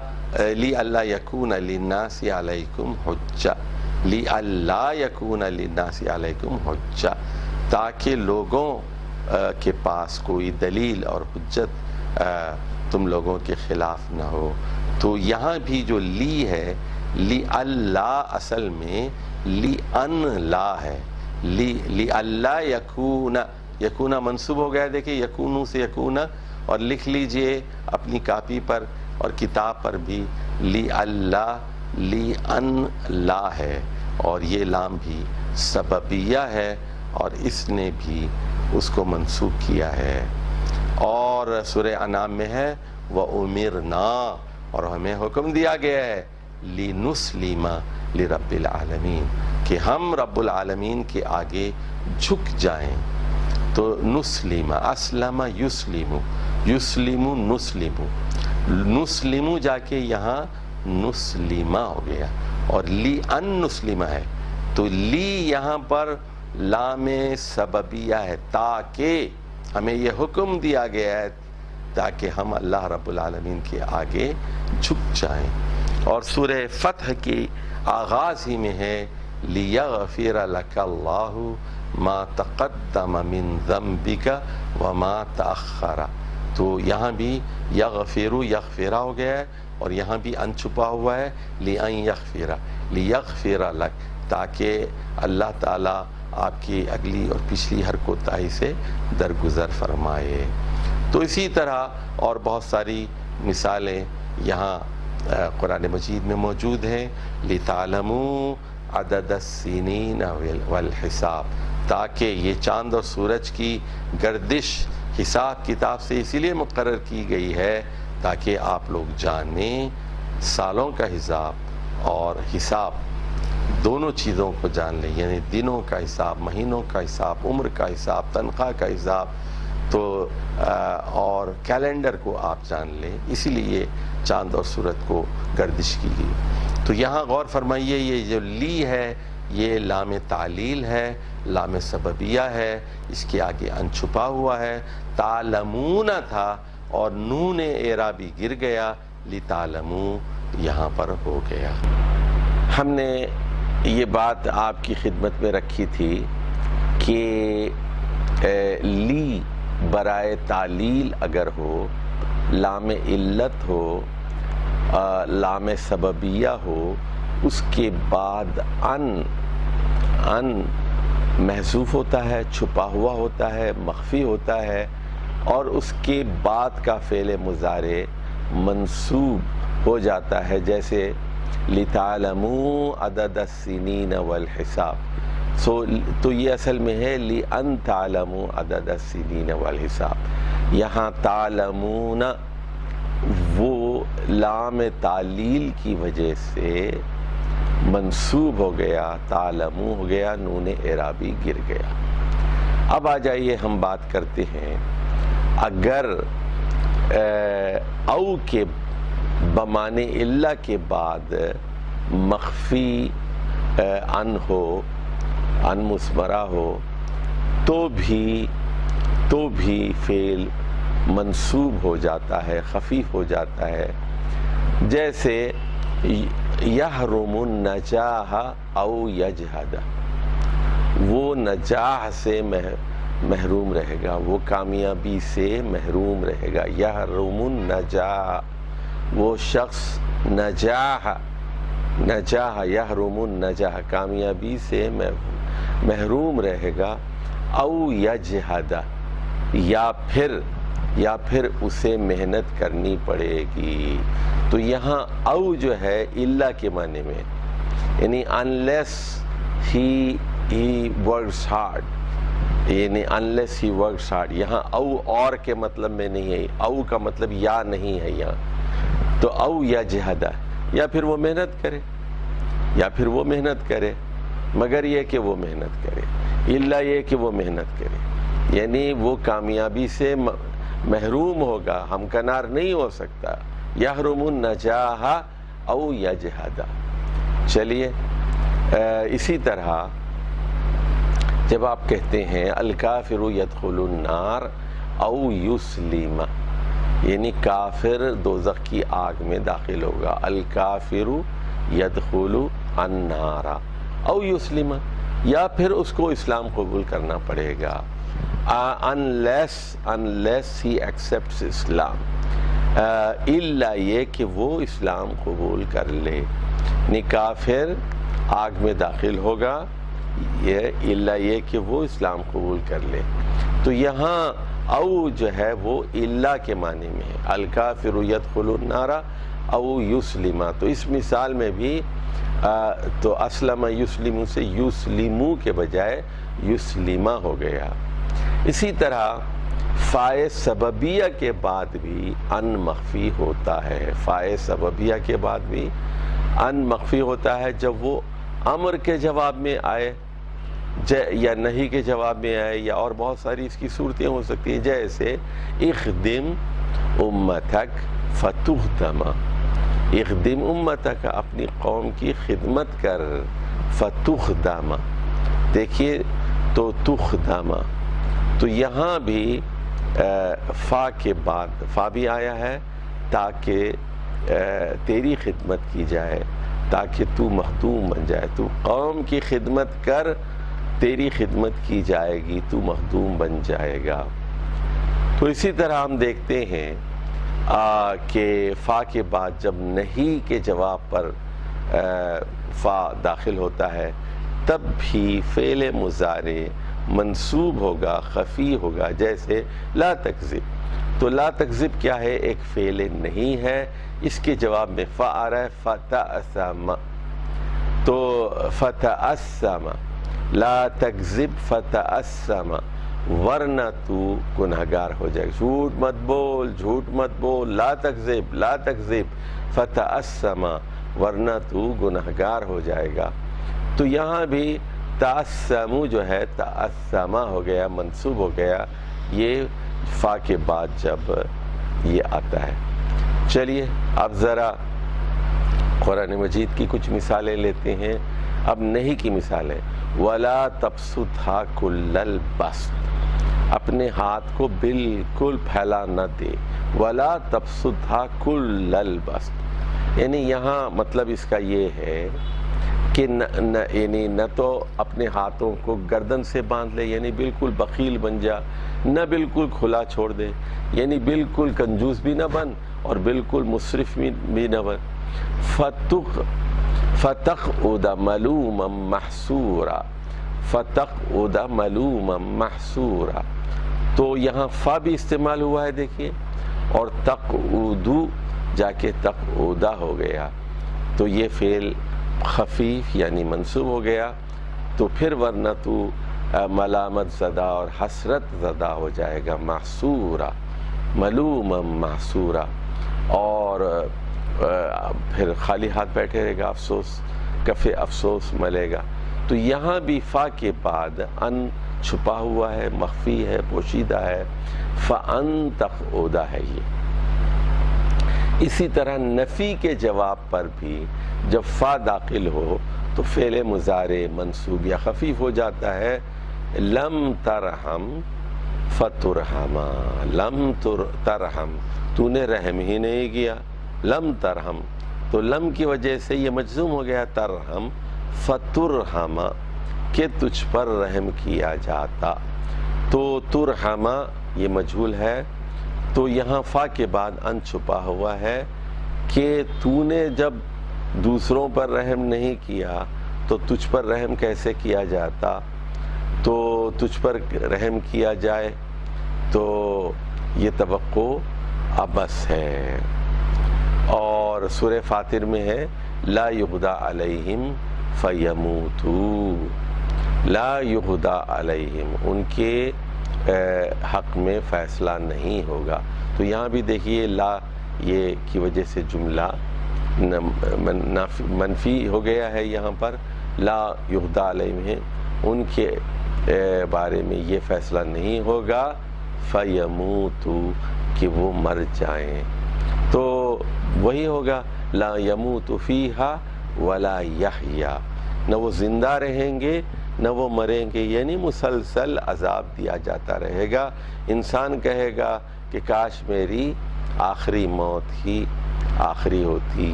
لی اللہ یکون للناس علیکم حجہ، لی اللہ یکون للناس علیکم حجہ، تاکہ لوگوں کے پاس کوئی دلیل اور حجت تم لوگوں کے خلاف نہ ہو۔ تو یہاں بھی جو لی ہے، لی اللہ اصل میں لی ان لا ہے، لی اللہ یکون، یکون منصوب ہو گیا، دیکھیں یکونو سے یکون، اور لکھ لیجئے اپنی کاپی پر اور کتاب پر بھی لی اللہ لی ان لا ہے، اور یہ لام بھی سببیہ ہے اور اس نے بھی اس کو منسوخ کیا ہے۔ اور سورہ انعام میں ہے وَأُمِرْنَا، اور ہمیں حکم دیا گیا ہے لِنُسْلِمَ لِرَبِّ الْعَالَمِينَ، کہ ہم رب العالمین کے آگے جھک جائیں۔ تو نسلم، اسلم یسلم، یسلم نسلم، نسلم جا کے یہاں نسلمہ ہو گیا، اور لی ان نسلمہ ہے، تو لی یہاں پر لام سببیہ ہے، تاکہ ہمیں یہ حکم دیا گیا ہے تاکہ ہم اللہ رب العالمین کے آگے جھک جائیں۔ اور سورہ فتح کی آغاز ہی میں ہے لِيَغْفِرَ لَكَ اللَّهُ مَا تَقَدَّمَ مِن ذَنبِكَ وَمَا تَأَخَّرَ، تو یہاں بھی یغفر یغفرہ ہو گیا ہے، اور یہاں بھی ان چھپا ہوا ہے لِأَن یغفر، لِيَغْفِرَ لَكَ، تاکہ اللہ تعالیٰ آپ کی اگلی اور پچھلی ہر کوتاہی سے درگزر فرمائے۔ تو اسی طرح اور بہت ساری مثالیں یہاں قرآن مجید میں موجود ہیں، لِتَعْلَمُوا عَدَدَ السِّنِينَ وَالْحِسَابِ، تاکہ یہ چاند اور سورج کی گردش حساب کتاب سے اسی لیے مقرر کی گئی ہے تاکہ آپ لوگ جانیں، سالوں کا حساب اور حساب دونوں چیزوں کو جان لیں، یعنی دنوں کا حساب، مہینوں کا حساب، عمر کا حساب، تنخواہ کا حساب، تو اور کیلنڈر کو آپ جان لیں، اسی لیے چاند اور سورج کو گردش کی گئی۔ تو یہاں غور فرمائیے، یہ جو لی ہے یہ لام تعلیل ہے، لام سببیہ ہے، اس کے آگے ان چھپا ہوا ہے، تعلمون تھا اور نون اعرابی گر گیا، لِتَعْلَمُوا یہاں پر ہو گیا۔ ہم نے یہ بات آپ کی خدمت میں رکھی تھی کہ لی برائے تعلیل اگر ہو، لام علت ہو، لام سببیہ ہو، اس کے بعد ان محذوف ہوتا ہے، چھپا ہوا ہوتا ہے، مخفی ہوتا ہے، اور اس کے بعد کا فعل مضارع منصوب ہو جاتا ہے، جیسے لِتَعْلَمُوا عَدَدَ السِّنِينَ وَالْحِسَابِ، تو یہ اصل میں ہے لِأَن تَعْلَمُوا عَدَدَ السِّنِينَ وَالْحِسَابِ۔ یہاں تعلمون وہ لام تعلیل کی وجہ سے منصوب ہو گیا، تعلمو ہو گیا، نون اعرابی گر گیا۔ اب آ جائیے ہم بات کرتے ہیں، اگر او کے بمعنی اللہ کے بعد مخفی ان ہو، ان مثمرہ ہو، تو بھی فعل منصوب ہو جاتا ہے، خفیف ہو جاتا ہے، جیسے یحرم النجاح او یجحد، وہ نجاح سے محروم رہے گا، وہ کامیابی سے محروم رہے گا۔ یحرم النجاح، وہ شخص نجاح یحرم النجاح کامیابی سے محروم رہے گا، او یجحد یا پھر اسے محنت کرنی پڑے گی۔ تو یہاں او جو ہے اللہ کے معنی میں، یعنی unless he works hard، یعنی unless he works hard، یہاں او اور کے مطلب میں نہیں ہے، او کا مطلب یا نہیں ہے یہاں، تو او یجحد، یا پھر وہ محنت کرے، مگر یہ کہ وہ محنت کرے، اللہ یہ کہ وہ محنت کرے، یعنی وہ کامیابی سے محروم ہوگا، ہمکنار نہیں ہو سکتا۔ یحرم النجاح او یجحد۔ چلیے اسی طرح جب آپ کہتے ہیں الکافر یدخل النار او یسلم، یعنی کافر دوزخ کی آگ میں داخل ہوگا. الکافر یدخل النار او یسلم، یا پھر اس کو اسلام قبول کرنا پڑے گا. unless he accepts اسلام، الا یہ کہ وہ اسلام قبول کر لے. یعنی کافر آگ میں داخل ہوگا الا یہ کہ وہ اسلام قبول کر لے. تو یہاں او جو ہے وہ الا کے معنی میں ہے. الکافر یدخل النار او یسلم. تو اس مثال میں بھی تو اسلم یسلم سے یسلمو کے بجائے یسلمہ ہو گیا. اسی طرح فائے سببیہ کے بعد بھی ان مخفی ہوتا ہے. فائے سببیہ کے بعد بھی ان مخفی ہوتا ہے جب وہ امر کے جواب میں آئے یا نہیں کے جواب میں آئے، یا اور بہت ساری اس کی صورتیں ہو سکتی ہیں، جیسے اخدم امتک فتخدم. اخدم امتک، اپنی قوم کی خدمت کر. فتخدم، دیکھیے تو تخدم، تو یہاں بھی فا کے بعد فا بھی آیا ہے تاکہ تیری خدمت کی جائے، تاکہ تو مخدوم بن جائے. تو قوم کی خدمت کر، تیری خدمت کی جائے گی، تو مخدوم بن جائے گا. تو اسی طرح ہم دیکھتے ہیں کہ فا کے بعد جب نہیں کے جواب پر فا داخل ہوتا ہے تب بھی فعل مضارع منصوب ہوگا، خفی ہوگا. جیسے لا تکذب، تو لا تکذب کیا ہے؟ ایک فعل نہیں ہے، اس کے جواب میں فا آ رہا ہے. فتأثم، تو فتأثم، لا تکذب فتأثم، ورنہ تو گنہگار ہو جائے گا. جھوٹ مت بول، جھوٹ مت بول. لا تکذب، لا تکذب فتأثم، ورنہ تو گنہگار ہو جائے گا. تو یہاں بھی تأثم جو ہے تأثم ہو گیا، منصوب ہو گیا، یہ فا کے بعد جب یہ آتا ہے. چلیے اب ذرا قرآن مجید کی کچھ مثالیں لیتے ہیں. اب نہیں کی مثالیں. وَلَا تَبْسُطْهَا كُلَّ الْبَسْطِ، اپنے ہاتھ کو بالکل پھیلا نہ دے. وَلَا تَبْسُطْهَا كُلَّ الْبَسْطِ، یعنی یہاں مطلب اس کا یہ ہے کہ یعنی نہ تو اپنے ہاتھوں کو گردن سے باندھ لے، یعنی بالکل بخیل بن جا، نہ بالکل کھلا چھوڑ دے، یعنی بالکل کنجوس بھی نہ بن اور بالکل مسرف بھی نہ بن. فَتَقْعُدَ مَلُومًا مَحْسُورًا، فَتَقْعُدَ مَلُومًا مَحْسُورًا. تو یہاں فا بھی استعمال ہوا ہے دیکھیے، اور تقعدو جا کے تقعدہ ہو گیا. تو یہ فعل خفیف یعنی منصوب ہو گیا. تو پھر ورنہ تو ملامت زدہ اور حسرت زدہ ہو جائے گا. محسورا، ملوما محسورا، اور پھر خالی ہاتھ بیٹھے رہے گا، افسوس کفِ افسوس ملے گا. تو یہاں بھی فا کے بعد ان چھپا ہوا ہے، مخفی ہے، پوشیدہ ہے. فَأَن تَقْعُدَ ہے یہ. اسی طرح نفی کے جواب پر بھی جب فا داخل ہو تو فعل مضارع منصوب یا خفیف ہو جاتا ہے. لم ترحم فترحما، لم ترحم، تو نے رحم ہی نہیں کیا. لم ترحم، تو لم کی وجہ سے یہ مجزوم ہو گیا. ترحم فترحما، کہ تجھ پر رحم کیا جاتا. تو ترحما یہ مجہول ہے. تو یہاں فا کے بعد ان چھپا ہوا ہے کہ تو نے جب دوسروں پر رحم نہیں کیا تو تجھ پر رحم کیسے کیا جاتا. تو تجھ پر رحم کیا جائے تو یہ توقع عبث ہے. اور سورہ فاطر میں ہے لا یغدی علیہم فیموتوا، لا یغدی علیہم، ان کے حق میں فیصلہ نہیں ہوگا. تو یہاں بھی دیکھیے لا یہ کی وجہ سے جملہ منفی ہو گیا ہے. یہاں پر لا یغدی علیہم ہے، ان کے بارے میں یہ فیصلہ نہیں ہوگا. فیموتوا، کہ وہ مر جائیں. تو وہی ہوگا لا یموت فیہا ولا یحیا، نہ وہ زندہ رہیں گے نہ وہ مریں گے، یعنی مسلسل عذاب دیا جاتا رہے گا. انسان کہے گا کہ کاش میری آخری موت ہی آخری ہوتی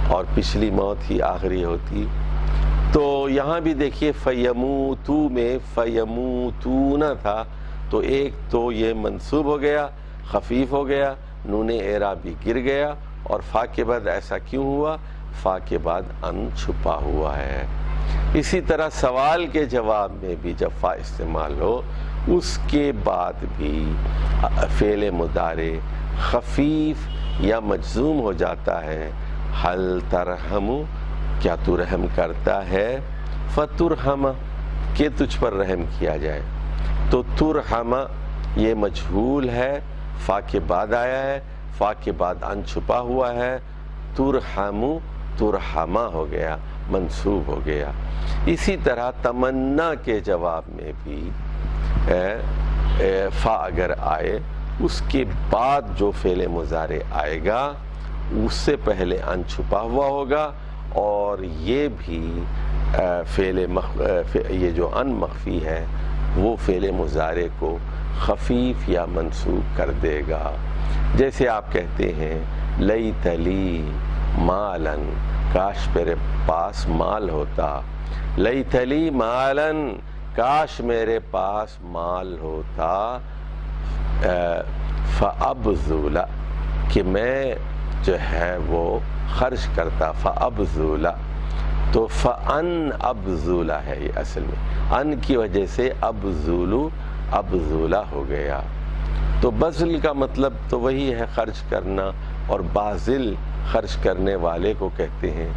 اور پچھلی موت ہی آخری ہوتی۔ تو یہاں بھی دیکھیے فیموتو میں فیموتون تھا، تو ایک تو یہ منصوب ہو گیا، خفیف ہو گیا، نون اعرابی گر گیا، اور فا کے بعد ایسا کیوں ہوا؟ فا کے بعد ان چھپا ہوا ہے۔ اسی طرح سوال کے جواب میں بھی جب فا استعمال ہو اس کے بعد بھی فعل مضارع خفیف یا مجزوم ہو جاتا ہے۔ حل ترحم، کیا تو رحم کرتا ہے؟ فترحم، کہ تجھ پر رحم کیا جائے۔ تو ترحم یہ مجہول ہے، فا کے بعد آیا ہے، فا کے بعد ان چھپا ہوا ہے، ترحم ترحمہ ہو گیا، منصوب ہو گیا۔ اسی طرح تمنا کے جواب میں بھی فا اگر آئے اس کے بعد جو فعل مضارع آئے گا اس سے پہلے ان چھپا ہوا ہوگا، اور یہ بھی یہ جو ان مخفی ہے وہ فعل مضارع کو خفیف یا منصوب کر دے گا۔ جیسے آپ کہتے ہیں لیت لی مالن، کاش میرے پاس مال ہوتا، لیت لی مالن، کاش میرے پاس مال ہوتا، فابذل، کہ میں جو ہے وہ خرچ کرتا، فابذل، تو فان ابذل ہے یہ اصل میں، ان کی وجہ سے ابذلو ابذولہ ہو گیا۔ تو بذل کا مطلب تو وہی ہے خرچ کرنا، اور باذل خرچ کرنے والے کو کہتے ہیں۔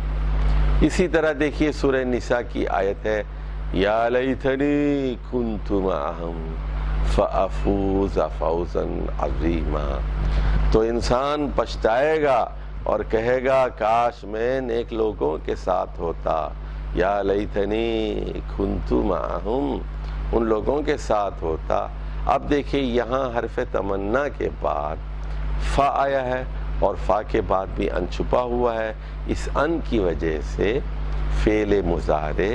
اسی طرح دیکھیے سورہ نساء کی آیت ہے یا لیتنی کنت معہم فافوز فوزا عظیما، تو انسان پچھتائے گا اور کہے گا کاش میں نیک لوگوں کے ساتھ ہوتا، یا لیتنی کنت معہم، ان لوگوں کے ساتھ ہوتا۔ اب دیکھیں یہاں حرف تمنا کے بعد فا آیا ہے اور فا کے بعد بھی ان چھپا ہوا ہے، اس ان کی وجہ سے فعل مضارع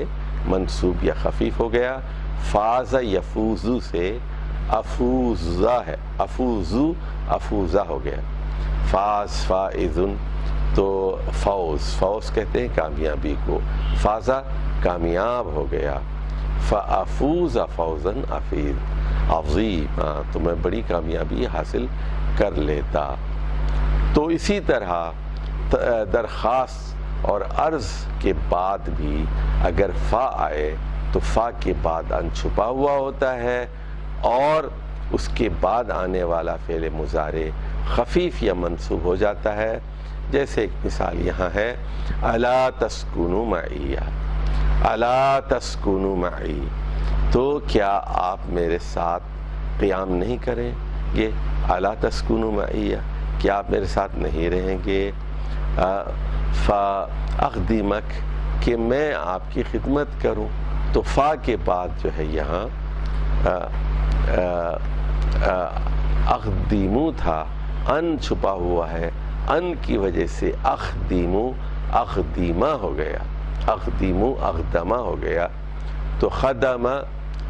منصوب یا خفیف ہو گیا۔ فاز یفوزو سے افوزہ ہے، افوزو افوزہ ہو گیا۔ فاز فائزن، تو فوز، فوز کہتے ہیں کامیابی کو، فازہ کامیاب ہو گیا، فافوز فوزا عظیما، تو میں بڑی کامیابی حاصل کر لیتا۔ تو اسی طرح درخواست اور عرض کے بعد بھی اگر فا آئے تو فا کے بعد ان چھپا ہوا ہوتا ہے، اور اس کے بعد آنے والا فعل مضارع خفیف یا منصوب ہو جاتا ہے۔ جیسے ایک مثال یہاں ہے الا تسکنوا معی، الا تسکنوا معی، تو کیا آپ میرے ساتھ قیام نہیں کریں گے؟ الا تسکنوا معی، کیا آپ میرے ساتھ نہیں رہیں گے؟ فاخدمک، کہ میں آپ کی خدمت کروں، تو فا کے بعد جو ہے یہاں اخدیمو تھا، ان چھپا ہوا ہے، ان کی وجہ سے اخدیمو اخدیمہ ہو گیا، اخدیمو اخدمہ ہو گیا۔ تو خدم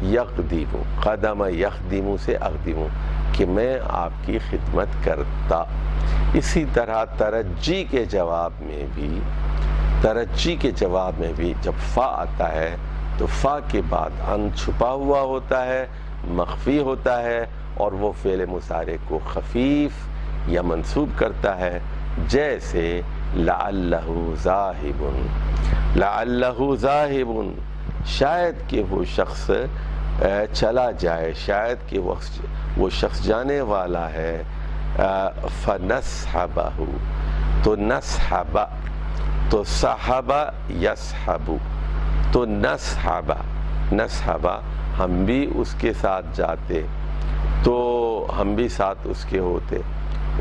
یخدیمو، خدم یخدیمو سے اخدیمو، کہ میں آپ کی خدمت کرتا۔ اسی طرح ترجی کے جواب میں بھی، ترجی کے جواب میں بھی جب فا آتا ہے تو فا کے بعد ان چھپا ہوا ہوتا ہے، مخفی ہوتا ہے، اور وہ فعل مضارع کو خفیف یا منصوب کرتا ہے۔ جیسے لعلہ ذاہب، لعلہ ذاہب، شاید کہ وہ شخص چلا جائے، شاید کہ وہ شخص جانے والا ہے۔ فنصحبہ، تو نصحب، تو صحب یصحب، تو نصحبہ، نصحبہ ہم بھی اس کے ساتھ جاتے، تو ہم بھی ساتھ اس کے ہوتے،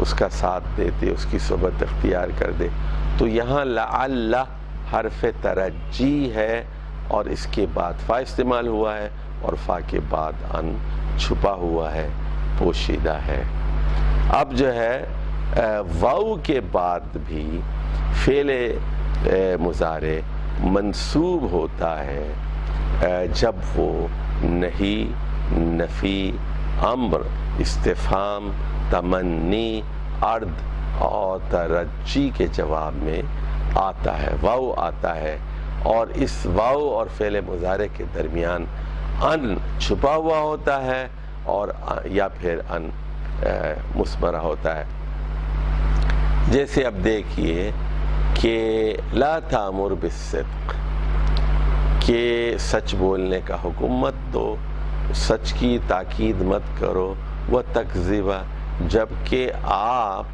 اس کا ساتھ دیتے، اس کی صحبت اختیار کر دے۔ تو یہاں لعل حرف ترجی ہے، اور اس کے بعد فا استعمال ہوا ہے، اور فا کے بعد ان چھپا ہوا ہے، پوشیدہ ہے۔ اب جو ہے واو کے بعد بھی فعل مضارع منصوب ہوتا ہے جب وہ نہی، نفی، امر، استفہام، تمنی، ارد اور ترجی کے جواب میں آتا ہے، واو آتا ہے، اور اس واو اور فعل مضارع کے درمیان ان چھپا ہوا ہوتا ہے اور یا پھر ان مثمرہ ہوتا ہے۔ جیسے اب دیکھیے کہ لا تامر بالصدق، کہ سچ بولنے کا حکم مت دو، سچ کی تاکید مت کرو، وہ تکذیبہ، جبکہ آپ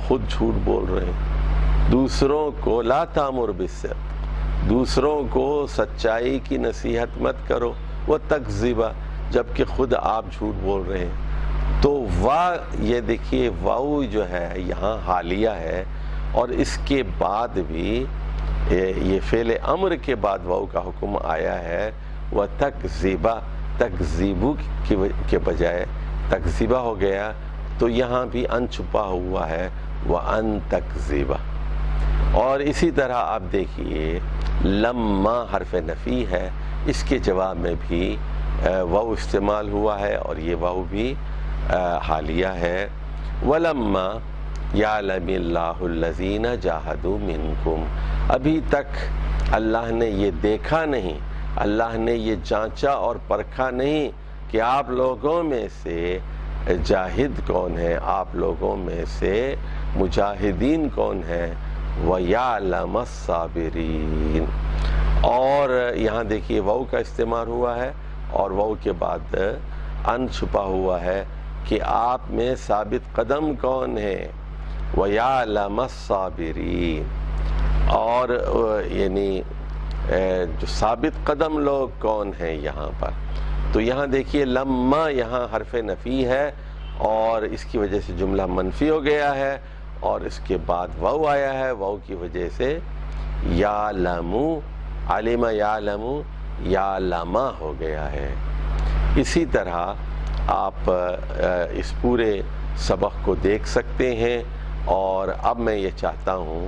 خود جھوٹ بول رہے ہیں۔ دوسروں کو لا تامر بالصدق، دوسروں کو سچائی کی نصیحت مت کرو، وہ تکذیبہ، جبکہ خود آپ جھوٹ بول رہے ہیں۔ تو یہ دیکھیے واو جو ہے یہاں حالیہ ہے، اور اس کے بعد بھی یہ فعل امر کے بعد واو کا حکم آیا ہے، وہ تکذیبہ، تکذیبو کے بجائے تکذیبہ ہو گیا، تو یہاں بھی ان چھپا ہوا ہے، وہ ان تکذیبہ۔ اور اسی طرح آپ دیکھیے لما حرف نفی ہے، اس کے جواب میں بھی واو استعمال ہوا ہے، اور یہ واو بھی حالیہ ہے۔ وَلَمَّا يَعْلَمِ اللَّهُ الَّذِينَ جَاهَدُوا مِنْكُمْ، ابھی تک اللہ نے یہ دیکھا نہیں، اللہ نے یہ جانچا اور پرکھا نہیں کہ آپ لوگوں میں سے جاہد کون ہے، آپ لوگوں میں سے مجاہدین کون ہیں، وَيَعْلَمَ الصَّابِرِينَ، اور یہاں دیکھیے واو کا استعمال ہوا ہے، اور واو کے بعد ان چھپا ہوا ہے کہ آپ میں ثابت قدم کون ہے، وَيَعْلَمَ الصَّابِرِينَ، اور یعنی جو ثابت قدم لوگ کون ہیں یہاں پر۔ تو یہاں دیکھیے لما یہاں حرف نفی ہے، اور اس کی وجہ سے جملہ منفی ہو گیا ہے، اور اس کے بعد واو آیا ہے، واو کی وجہ سے یعلمو، علم یعلمو، یعلما ہو گیا ہے۔ اسی طرح آپ اس پورے سبق کو دیکھ سکتے ہیں، اور اب میں یہ چاہتا ہوں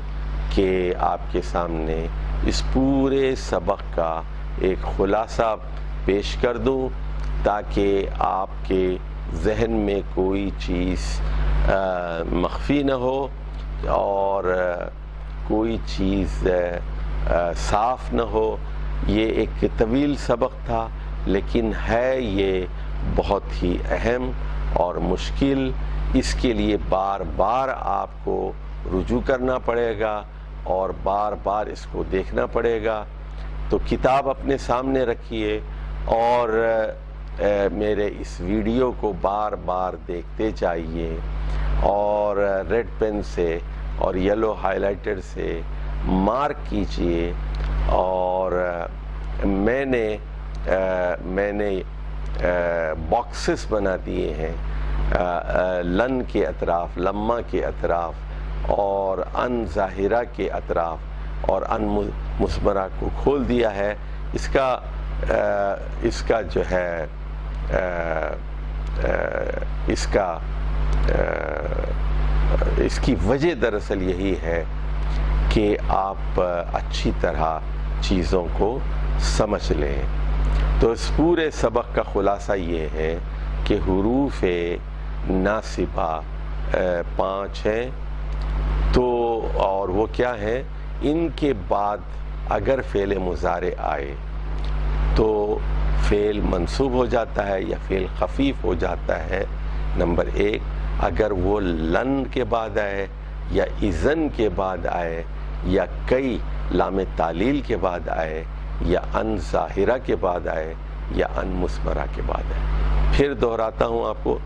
کہ آپ کے سامنے اس پورے سبق کا ایک خلاصہ پیش کر دوں، تاکہ آپ کے ذہن میں کوئی چیز مخفی نہ ہو، اور کوئی چیز صاف نہ ہو۔ یہ ایک طویل سبق تھا، لیکن ہے یہ بہت ہی اہم اور مشکل، اس کے لیے بار بار آپ کو رجوع کرنا پڑے گا، اور بار بار اس کو دیکھنا پڑے گا۔ تو کتاب اپنے سامنے رکھیے، اور میرے اس ویڈیو کو بار بار دیکھتے جائیے، اور ریڈ پین سے اور یلو ہائی لائٹر سے مارک کیجئے۔ اور میں نے باکسز بنا دیے ہیں لن کے اطراف، لما کے اطراف، اور ان ظاہرہ کے اطراف، اور ان مثمرہ کو کھول دیا ہے۔ اس کا جو ہے اس کی وجہ دراصل یہی ہے کہ آپ اچھی طرح چیزوں کو سمجھ لیں۔ تو اس پورے سبق کا خلاصہ یہ ہے کہ حروف ناصبہ 5 ہیں، تو اور وہ کیا ہیں، ان کے بعد اگر فعل مضارع آئے تو فعل منصوب ہو جاتا ہے یا فعل خفیف ہو جاتا ہے، نمبر 1۔ اگر وہ لن کے بعد آئے، یا اذن کے بعد آئے، یا کئی لام تعلیل کے بعد آئے، یا ان ظاہرہ کے بعد آئے، یا ان مثمرہ کے بعد آئے۔ پھر دہراتا ہوں آپ کو،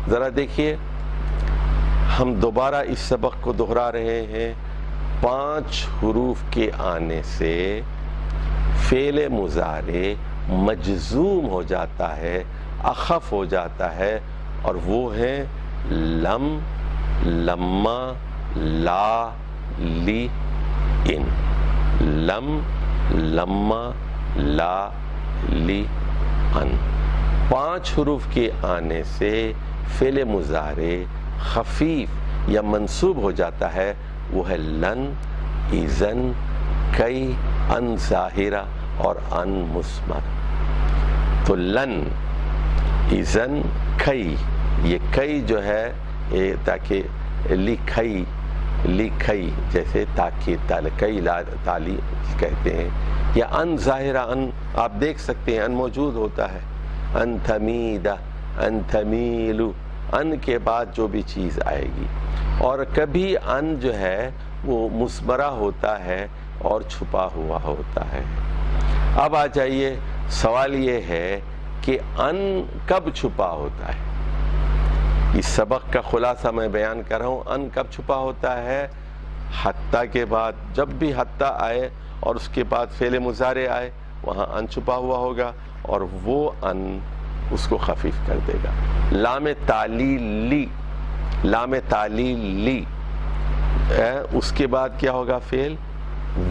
ذرا دیکھیے، ہم دوبارہ اس سبق کو دہرا رہے ہیں۔ 5 حروف کے آنے سے فعل مضارع مجزوم ہو جاتا ہے، اخف ہو جاتا ہے، اور وہ ہیں لم، لما، لا، لی، ان۔ لم، لما، لا، لی، ان۔ 5 حروف کے آنے سے فعل مضارع خفیف یا منصوب ہو جاتا ہے، وہ ہے لن، اذن، کئی، ان ظاہرہ اور ان مثمر۔ تو لن، اذن، کئی، یہ کئی جو ہے تاکہ لکھئی لکھئی جیسے تاکید کئی تالی کہتے ہیں، یا ان ظاہرہ ان آپ دیکھ سکتے ہیں ان موجود ہوتا ہے، ان تمیدہ ان تمیلو ان کے بعد جو بھی چیز آئے گی، اور کبھی ان جو ہے وہ مثمرہ ہوتا ہے اور چھپا ہوا ہوتا ہے۔ اب آ جائیے، سوال یہ ہے کہ ان کب چھپا ہوتا ہے؟ اس سبق کا خلاصہ میں بیان کر رہا ہوں، ان کب چھپا ہوتا ہے؟ حتیٰ کے بعد، جب بھی حتیٰ آئے اور اس کے بعد فعل مضارع آئے وہاں ان چھپا ہوا ہوگا، اور وہ ان اس کو خفیف کر دے گا۔ لام تعلیل لی، لام تعلیل لی، اس کے بعد کیا ہوگا؟ فعل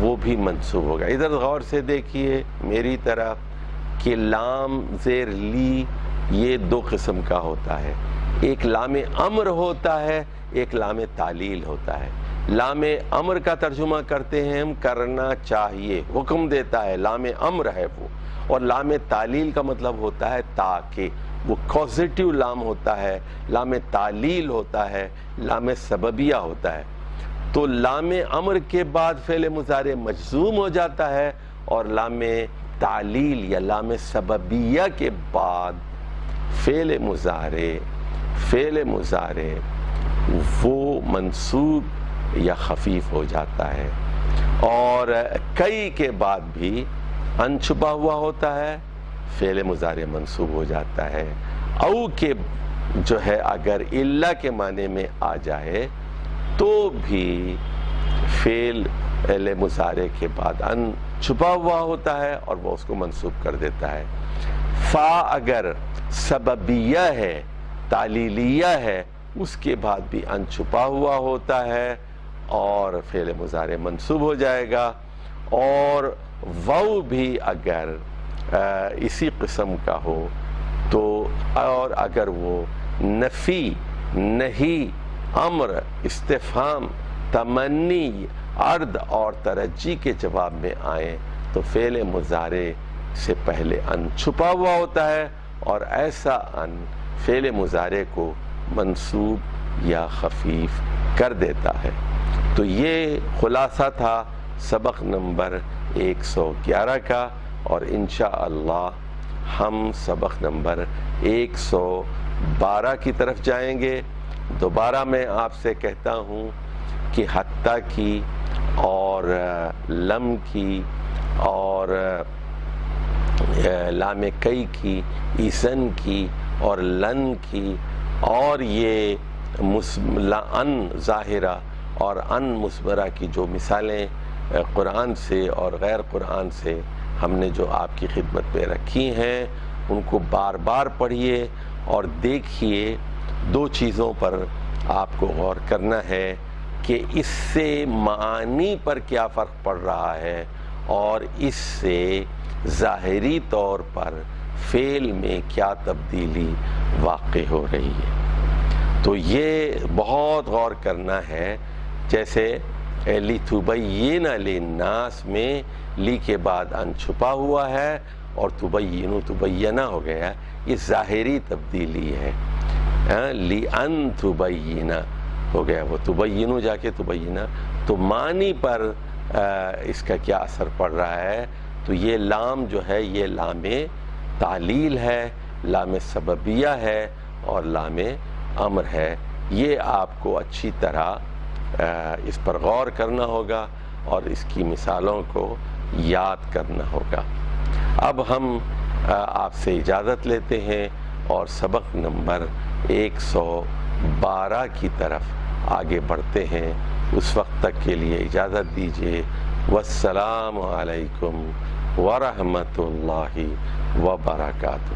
وہ بھی منصوب ہوگا۔ ادھر غور سے دیکھیے میری طرف کہ لام زیر لی یہ دو قسم کا ہوتا ہے، ایک لام امر ہوتا ہے، ایک لام تعلیل ہوتا ہے۔ لام امر کا ترجمہ کرتے ہیں ہم کرنا چاہیے، حکم دیتا ہے، لام امر ہے وہ، اور لام تعلیل کا مطلب ہوتا ہے تاکہ، وہ کوزیٹیو لام ہوتا ہے، لام تعلیل ہوتا ہے، لام سببیہ ہوتا ہے۔ تو لام امر کے بعد فعل مضارع مجزوم ہو جاتا ہے، اور لام تعلیل یا لام سببیہ کے بعد فعل مضارع وہ منصوب یا خفیف ہو جاتا ہے۔ اور کئی کے بعد بھی ان چھپا ہوا ہوتا ہے، فعل مضارع منصوب ہو جاتا ہے۔ او کے جو ہے اگر الا کے معنی میں آ جائے تو بھی فعل مضارع کے بعد ان چھپا ہوا ہوتا ہے اور وہ اس کو منصوب کر دیتا ہے۔ فا اگر سببیہ ہے، تعلیلیہ ہے، اس کے بعد بھی ان چھپا ہوا ہوتا ہے اور فعل مضارع منصوب ہو جائے گا۔ اور واو بھی اگر اسی قسم کا ہو تو، اور اگر وہ نفی، نہی، امر، استفہام، تمنی، عرض اور ترجی کے جواب میں آئیں تو فعل مضارع سے پہلے ان چھپا ہوا ہوتا ہے، اور ایسا ان فعل مضارع کو منصوب یا خفیف کر دیتا ہے۔ تو یہ خلاصہ تھا سبق نمبر 111 کا، اور انشاءاللہ ہم سبق نمبر 112 کی طرف جائیں گے۔ دوبارہ میں آپ سے کہتا ہوں کہ حتیٰ کی اور لم کی اور لام کئی کی، ایسن کی اور لن کی، اور یہ ان ظاہرہ اور ان مثمرہ کی جو مثالیں قرآن سے اور غیر قرآن سے ہم نے جو آپ کی خدمت میں رکھی ہیں، ان کو بار بار پڑھیے اور دیکھیے۔ دو چیزوں پر آپ کو غور کرنا ہے کہ اس سے معانی پر کیا فرق پڑ رہا ہے، اور اس سے ظاہری طور پر فعل میں کیا تبدیلی واقع ہو رہی ہے۔ تو یہ بہت غور کرنا ہے۔ جیسے لِتُبَيِّنَ لِلنَّاسِ میں لی کے بعد ان چھپا ہوا ہے اور تبینو تبینہ ہو گیا، یہ ظاہری تبدیلی ہے۔ لِأَن تُبَيِّنَ ہو گیا، وہ تبینو جا کے تبینہ، تو معنی پر اس کا کیا اثر پڑ رہا ہے؟ تو یہ لام جو ہے یہ لام تعلیل ہے، لام سببیہ ہے اور لام امر ہے۔ یہ آپ کو اچھی طرح اس پر غور کرنا ہوگا اور اس کی مثالوں کو یاد کرنا ہوگا۔ اب ہم آپ سے اجازت لیتے ہیں اور سبق نمبر 112 کی طرف آگے بڑھتے ہیں۔ اس وقت تک کے لیے اجازت دیجیے۔ والسلام علیکم ورحمۃ اللہ وبرکاتہ۔